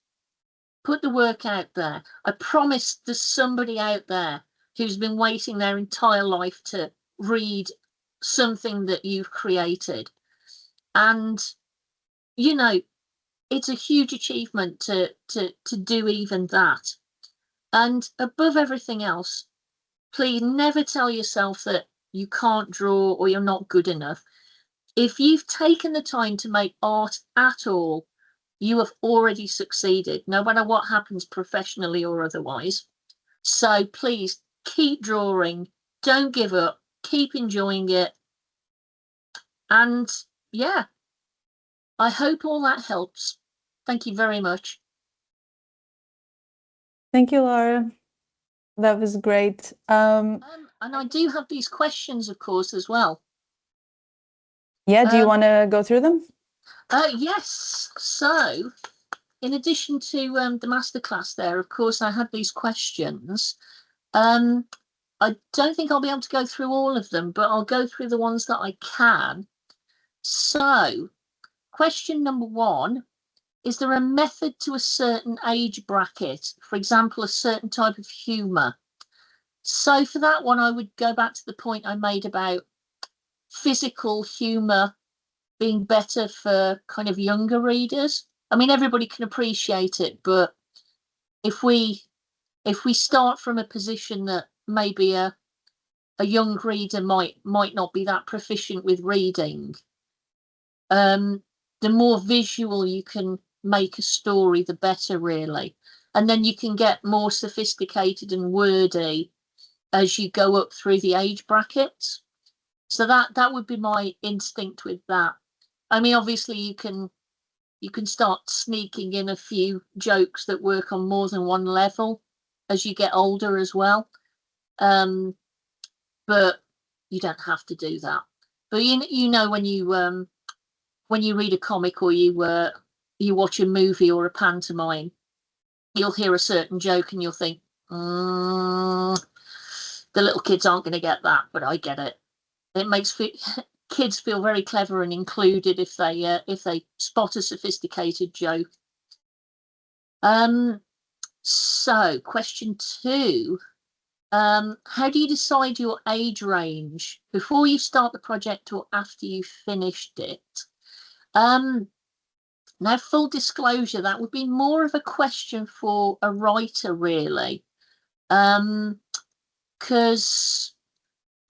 Put the work out there. I promise there's somebody out there who's been waiting their entire life to read something that you've created. And you know, it's a huge achievement to do even that. And above everything else, please never tell yourself that you can't draw or you're not good enough. If you've taken the time to make art at all, you have already succeeded, no matter what happens professionally or otherwise. So please keep drawing, don't give up, keep enjoying it. And yeah, I hope all that helps. Thank you very much. Thank you, Laura. That was great. And I do have these questions, of course, as well. Yeah, do you want to go through them? Yes. So, in addition to the masterclass there, of course, I had these questions. I don't think I'll be able to go through all of them, but I'll go through the ones that I can. So, question number 1, is there a method to a certain age bracket? For example, a certain type of humour? So for that one, I would go back to the point I made about physical humour being better for kind of younger readers. I mean, everybody can appreciate it, but if we start from a position that maybe a young reader might not be that proficient with reading, the more visual you can make a story, the better, really. And then you can get more sophisticated and wordy as you go up through the age brackets. So that would be my instinct with that. I mean, obviously you can start sneaking in a few jokes that work on more than one level as you get older as well. But you don't have to do that. But you know when you read a comic or you watch a movie or a pantomime, you'll hear a certain joke and you'll think, the little kids aren't going to get that, but I get it. It makes kids feel very clever and included if they spot a sophisticated joke. So question 2, how do you decide your age range before you start the project or after you've finished it? Now, full disclosure, that would be more of a question for a writer, really, because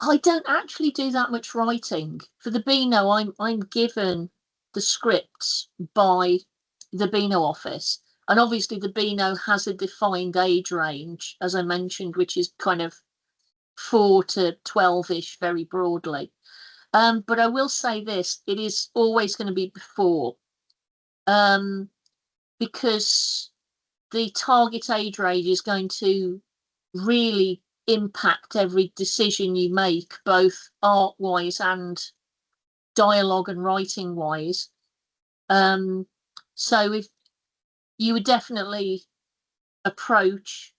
I don't actually do that much writing. For the Beano, I'm given the scripts by the Beano office. And obviously the Beano has a defined age range, as I mentioned, which is kind of 4 to 12-ish, very broadly. But I will say this, it is always going to be before. Because the target age range is going to really impact every decision you make, both art wise and dialogue and writing wise. So if you would definitely approach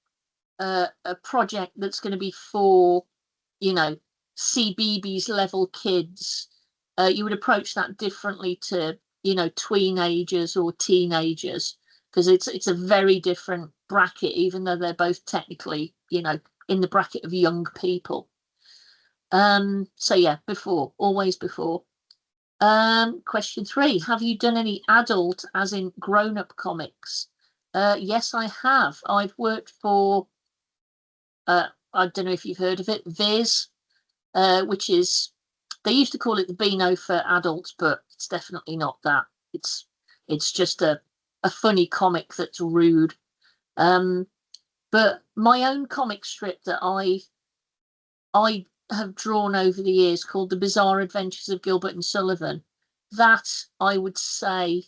a project that's going to be for, you know, CBeebies level kids, you would approach that differently to, you know, tweenagers or teenagers, because it's a very different bracket, even though they're both technically, you know, in the bracket of young people. So yeah, always before. Question 3, have you done any adult, as in grown-up comics? Yes, I have. I've worked for, I don't know if you've heard of it, Viz, which is, they used to call it the Beano for adults, but it's definitely not that. It's just a funny comic that's rude. But my own comic strip that I have drawn over the years, called The Bizarre Adventures of Gilbert and Sullivan, that I would say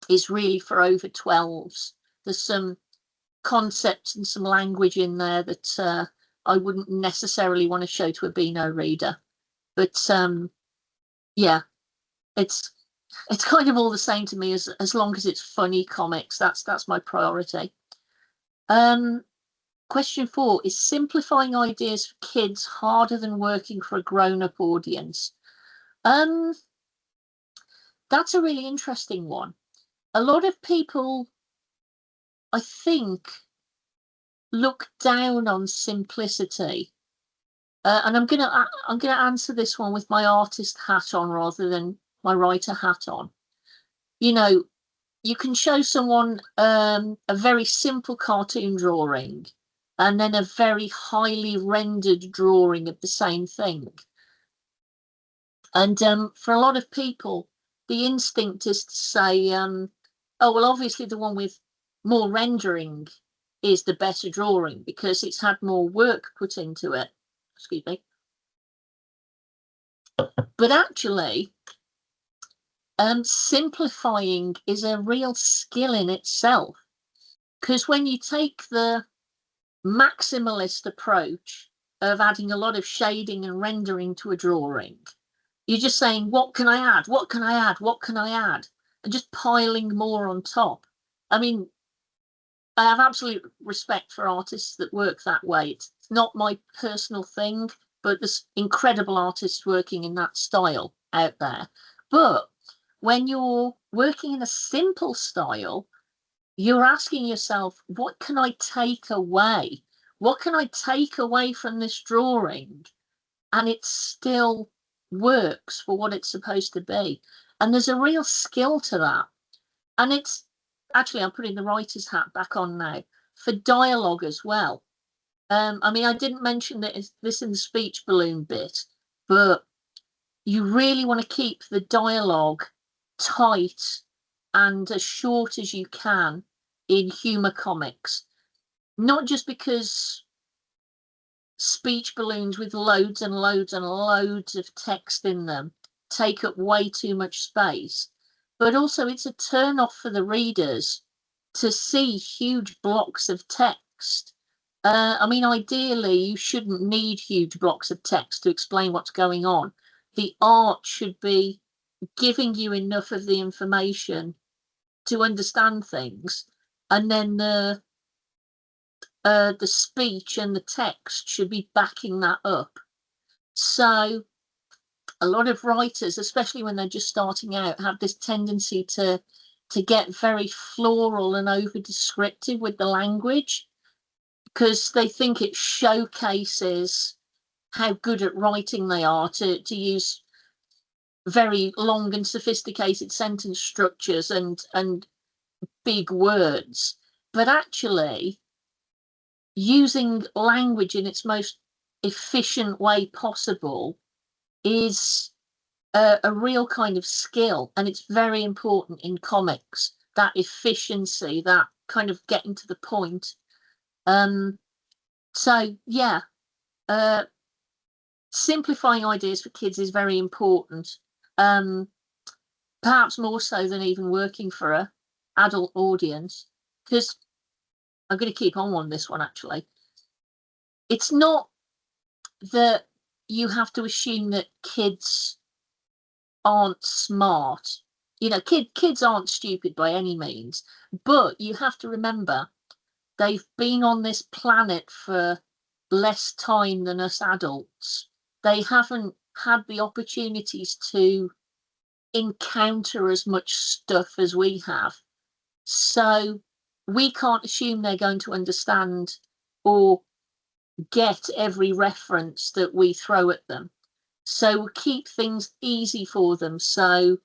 is really for over 12s. There's some concepts and some language in there that I wouldn't necessarily want to show to a Beano reader. But yeah, it's kind of all the same to me, as long as it's funny comics. That's my priority. Question 4, is simplifying ideas for kids harder than working for a grown-up audience? That's a really interesting one. A lot of people, I think, look down on simplicity. And I'm gonna answer this one with my artist hat on rather than my writer hat on. You know, you can show someone a very simple cartoon drawing and then a very highly rendered drawing of the same thing. And for a lot of people, the instinct is to say, oh, well, obviously the one with more rendering is the better drawing because it's had more work put into it. Excuse me. But actually, simplifying is a real skill in itself, because when you take the maximalist approach of adding a lot of shading and rendering to a drawing, you're just saying, what can I add? What can I add? What can I add? And just piling more on top. I mean, I have absolute respect for artists that work that way. It's not my personal thing, but there's incredible artists working in that style out there. But when you're working in a simple style, you're asking yourself, what can I take away? What can I take away from this drawing? And it still works for what it's supposed to be. And there's a real skill to that. And it's actually, I'm putting the writer's hat back on now, for dialogue as well. I mean, I didn't mention this in the speech balloon bit, but you really want to keep the dialogue tight and as short as you can in humor comics. Not just because speech balloons with loads and loads and loads of text in them take up way too much space, but also it's a turn off for the readers to see huge blocks of text. I mean, ideally, you shouldn't need huge blocks of text to explain what's going on. The art should be giving you enough of the information to understand things, and then the speech and the text should be backing that up. So a lot of writers, especially when they're just starting out, have this tendency to get very floral and over descriptive with the language, because they think it showcases how good at writing they are to use very long and sophisticated sentence structures and big words. But actually, using language in its most efficient way possible is a real kind of skill, and it's very important in comics, that efficiency, that kind of getting to the point. So yeah, simplifying ideas for kids is very important, perhaps more so than even working for a adult audience, because I'm going to keep on this one, actually. It's not that you have to assume that kids aren't smart. You know, kids aren't stupid by any means, but you have to remember they've been on this planet for less time than us adults. They haven't had the opportunities to encounter as much stuff as we have. So we can't assume they're going to understand or get every reference that we throw at them. So we'll keep things easy for them so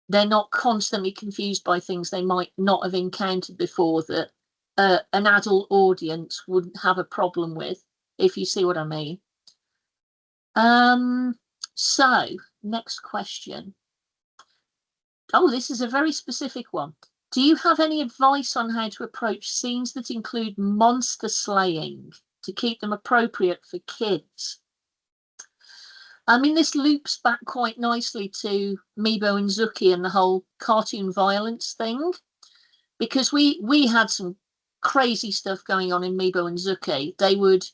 they're not constantly confused by things they might not have encountered before that an adult audience wouldn't have a problem with, if you see what I mean. So next question. Oh, this is a very specific one. Do you have any advice on how to approach scenes that include monster slaying to keep them appropriate for kids? I mean, this loops back quite nicely to Meebo and Zuki and the whole cartoon violence thing, because we had some crazy stuff going on in Meebo and Zuki. They would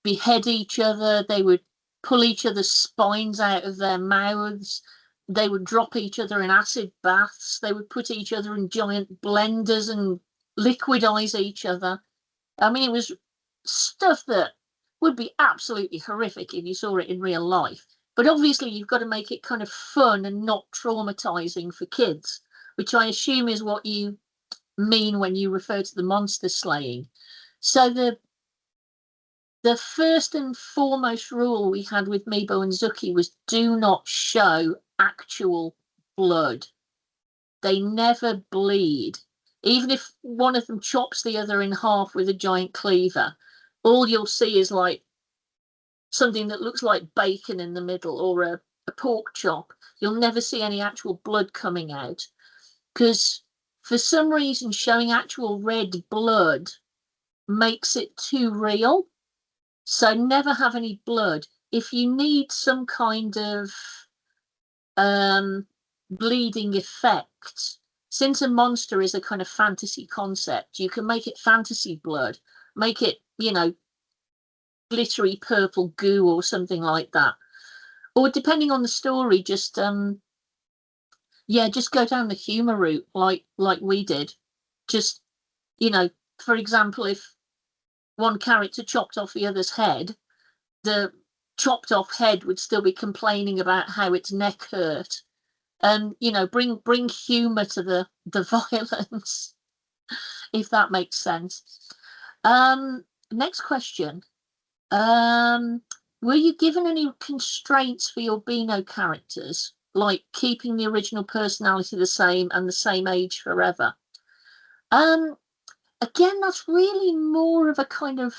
behead each other, they would pull each other's spines out of their mouths, they would drop each other in acid baths, they would put each other in giant blenders and liquidize each other. I mean, it was stuff that would be absolutely horrific if you saw it in real life. But obviously you've got to make it kind of fun and not traumatizing for kids, which I assume is what you mean when you refer to the monster slaying. So the first and foremost rule we had with Meebo and Zuki was do not show actual blood. They never bleed. Even if one of them chops the other in half with a giant cleaver, all you'll see is like something that looks like bacon in the middle, or a pork chop. You'll never see any actual blood coming out, because for some reason showing actual red blood makes it too real. So never have any blood. If you need some kind of bleeding effect, since a monster is a kind of fantasy concept, you can make it fantasy blood, make it, you know, glittery purple goo or something like that. Or depending on the story, just yeah, just go down the humor route like we did. Just, you know, for example, if one character chopped off the other's head, the chopped off head would still be complaining about how its neck hurt. And you know, bring humor to the violence, if that makes sense. Next question. Were you given any constraints for your Beano characters, like keeping the original personality the same and the same age forever? Again, that's really more of a kind of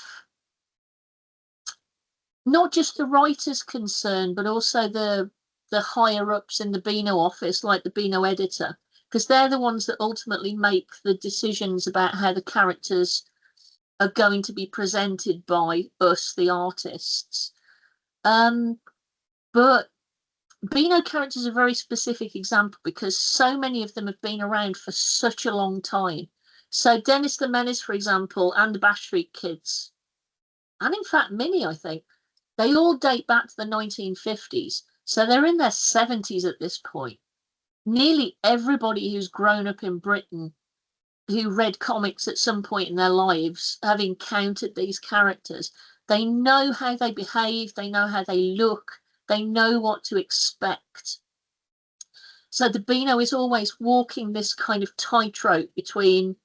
not just the writer's concern, but also the higher ups in the Beano office, like the Beano editor, because they're the ones that ultimately make the decisions about how the characters are going to be presented by us, the artists. But Beano characters are a very specific example because so many of them have been around for such a long time. So Dennis the Menace, for example, and the Bash Street Kids, and in fact Minnie, I think, they all date back to the 1950s. So they're in their 70s at this point. Nearly everybody who's grown up in Britain who read comics at some point in their lives have encountered these characters. They know how they behave, they know how they look, they know what to expect. So the Beano is always walking this kind of tightrope between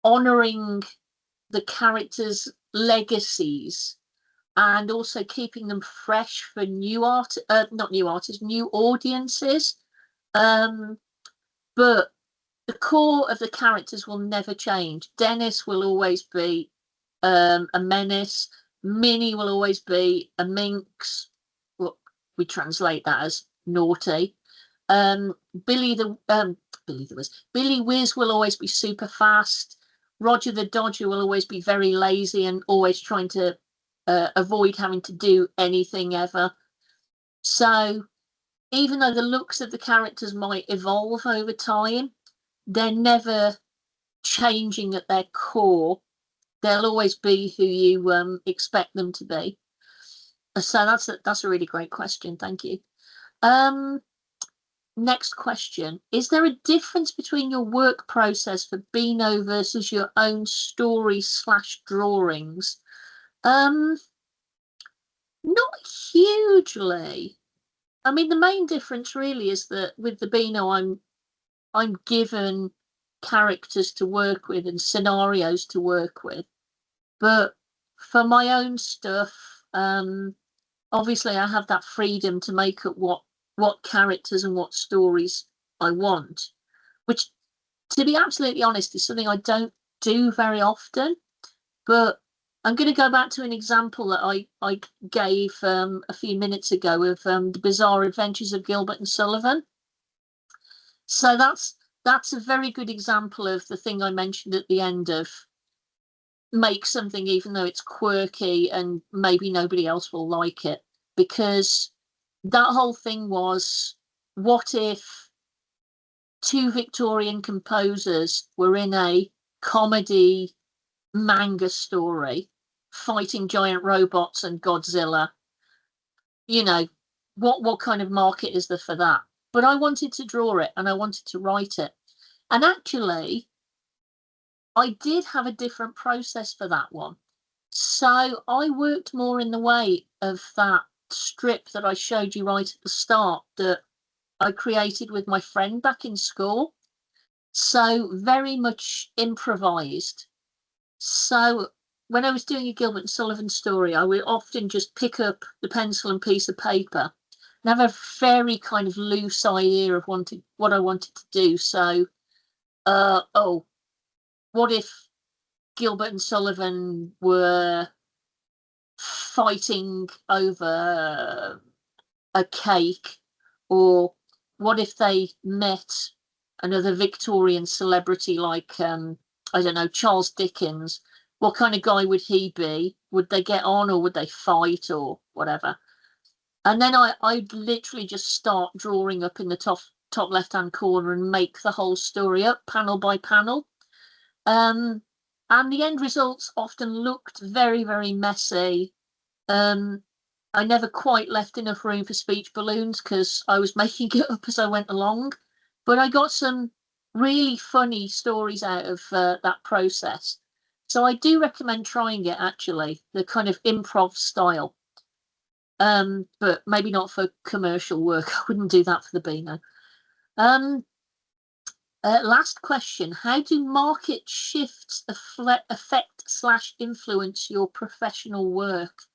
honouring the characters' legacies and also keeping them fresh for new new audiences. But the core of the characters will never change. Dennis will always be a menace. Minnie will always be a minx. Well, we translate that as naughty. Billy Whiz will always be super fast. Roger the Dodger will always be very lazy and always trying to avoid having to do anything ever. So even though the looks of the characters might evolve over time, they're never changing at their core. they'll always be who you expect them to be. So that's a really great question. Thank you. Next question. Is there a difference between your work process for Beano versus your own story/drawings? Not hugely. I mean, the main difference really is that with the Beano, I'm given characters to work with and scenarios to work with. But for my own stuff, obviously I have that freedom to make up what characters and what stories I want, which, to be absolutely honest, is something I don't do very often. But I'm going to go back to an example that I gave a few minutes ago of the Bizarre Adventures of Gilbert and Sullivan. So that's a very good example of the thing I mentioned at the end of make something even though it's quirky and maybe nobody else will like it, because that whole thing was, what if two Victorian composers were in a comedy manga story fighting giant robots and Godzilla? You know, what kind of market is there for that? But I wanted to draw it and I wanted to write it. And actually, I did have a different process for that one. So I worked more in the way of that strip that I showed you right at the start that I created with my friend back in school. So very much improvised. So when I was doing a Gilbert and Sullivan story, I would often just pick up the pencil and piece of paper and have a very kind of loose idea of what I wanted to do. So, what if Gilbert and Sullivan were fighting over a cake? Or what if they met another Victorian celebrity like, I don't know, Charles Dickens? What kind of guy would he be? Would they get on or would they fight or whatever? And then I'd literally just start drawing up in the top left-hand corner and make the whole story up panel by panel. And the end results often looked very, very messy. I never quite left enough room for speech balloons because I was making it up as I went along. But I got some really funny stories out of that process. So I do recommend trying it, actually, the kind of improv style. But maybe not for commercial work. I wouldn't do that for the Beano. Last question. How do market shifts affect/influence your professional work?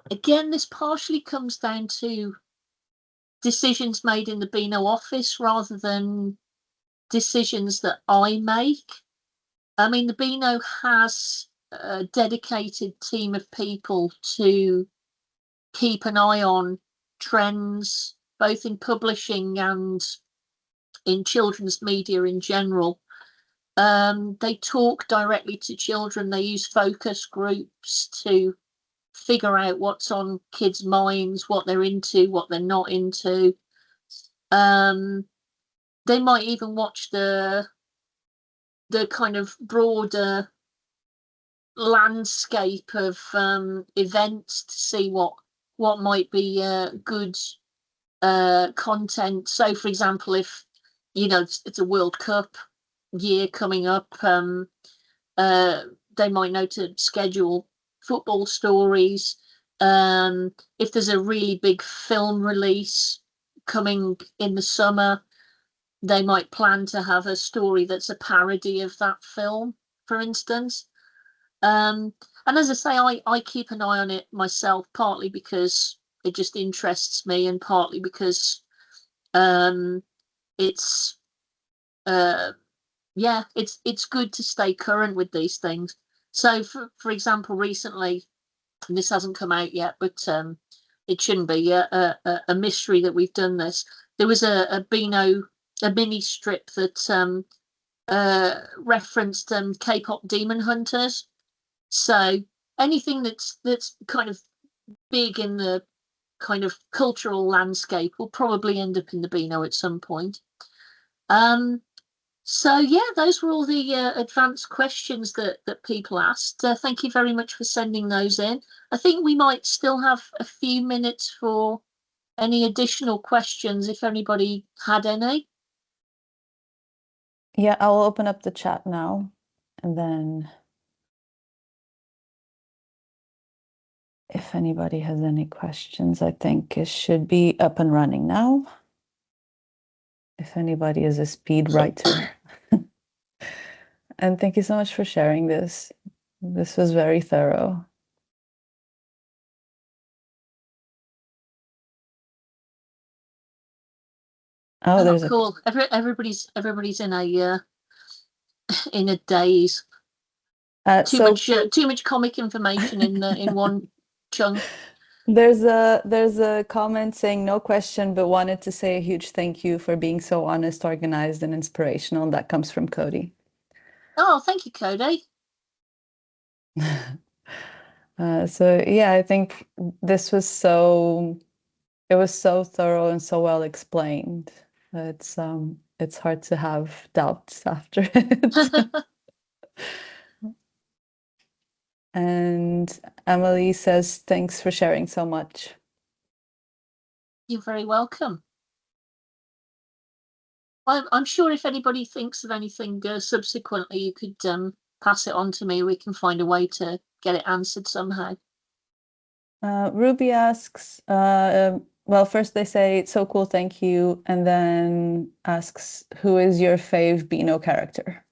Again, this partially comes down to decisions made in the Beano office rather than decisions that I make. I mean, the Beano has a dedicated team of people to keep an eye on trends, both in publishing and in children's media in general. They talk directly to children. They use focus groups to figure out what's on kids' minds, what they're into, what they're not into. They might even watch the kind of broader landscape of events to see what might be good content. So, for example, if it's a World Cup year coming up, they might know to schedule football stories. If there's a really big film release coming in the summer, they might plan to have a story that's a parody of that film, for instance. And as I say, I keep an eye on it myself, partly because it just interests me and partly because it's it's good to stay current with these things. So for example, recently, and this hasn't come out yet, but it shouldn't be a mystery that we've done this. There was a Beano, a mini strip that referenced K-pop demon hunters. So anything that's kind of big in the kind of cultural landscape will probably end up in the Beano at some point. So yeah, those were all the advanced questions that people asked. Thank you very much for sending those in. I think we might still have a few minutes for any additional questions if anybody had any. Yeah, I'll open up the chat now, and then if anybody has any questions, I think it should be up and running now. If anybody is a speed writer. And thank you so much for sharing this. This was very thorough. Oh, there's cool. Everybody's in a daze. Too much comic information in one chunk. There's a comment saying no question, but wanted to say a huge thank you for being so honest, organized, and inspirational. And that comes from Cody. Oh, thank you, Cody. So yeah, I think this was it was so thorough and so well explained. It's hard to have doubts after it. And Emily says, thanks for sharing so much. You're very welcome. I'm sure if anybody thinks of anything subsequently, you could pass it on to me. We can find a way to get it answered somehow. Ruby asks, well, first they say, it's so cool, thank you. And then asks, who is your fave Beano character?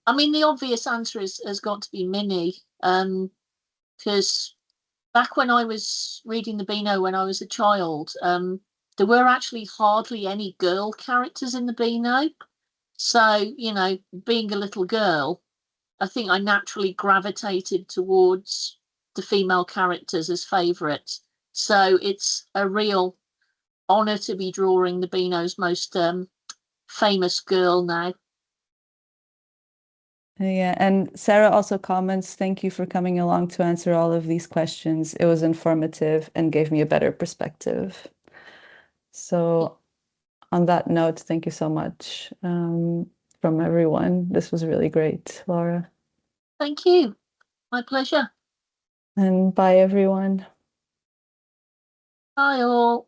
I mean, the obvious answer has got to be Minnie, because back when I was reading the Beano when I was a child, there were actually hardly any girl characters in the Beano. So, you know, being a little girl, I think I naturally gravitated towards the female characters as favourites. So it's a real honour to be drawing the Beano's most famous girl now. Yeah, and Sarah also comments, thank you for coming along to answer all of these questions. It was informative and gave me a better perspective. So on that note, thank you so much from everyone. This was really great, Laura. Thank you. My pleasure. And bye, everyone. Bye all.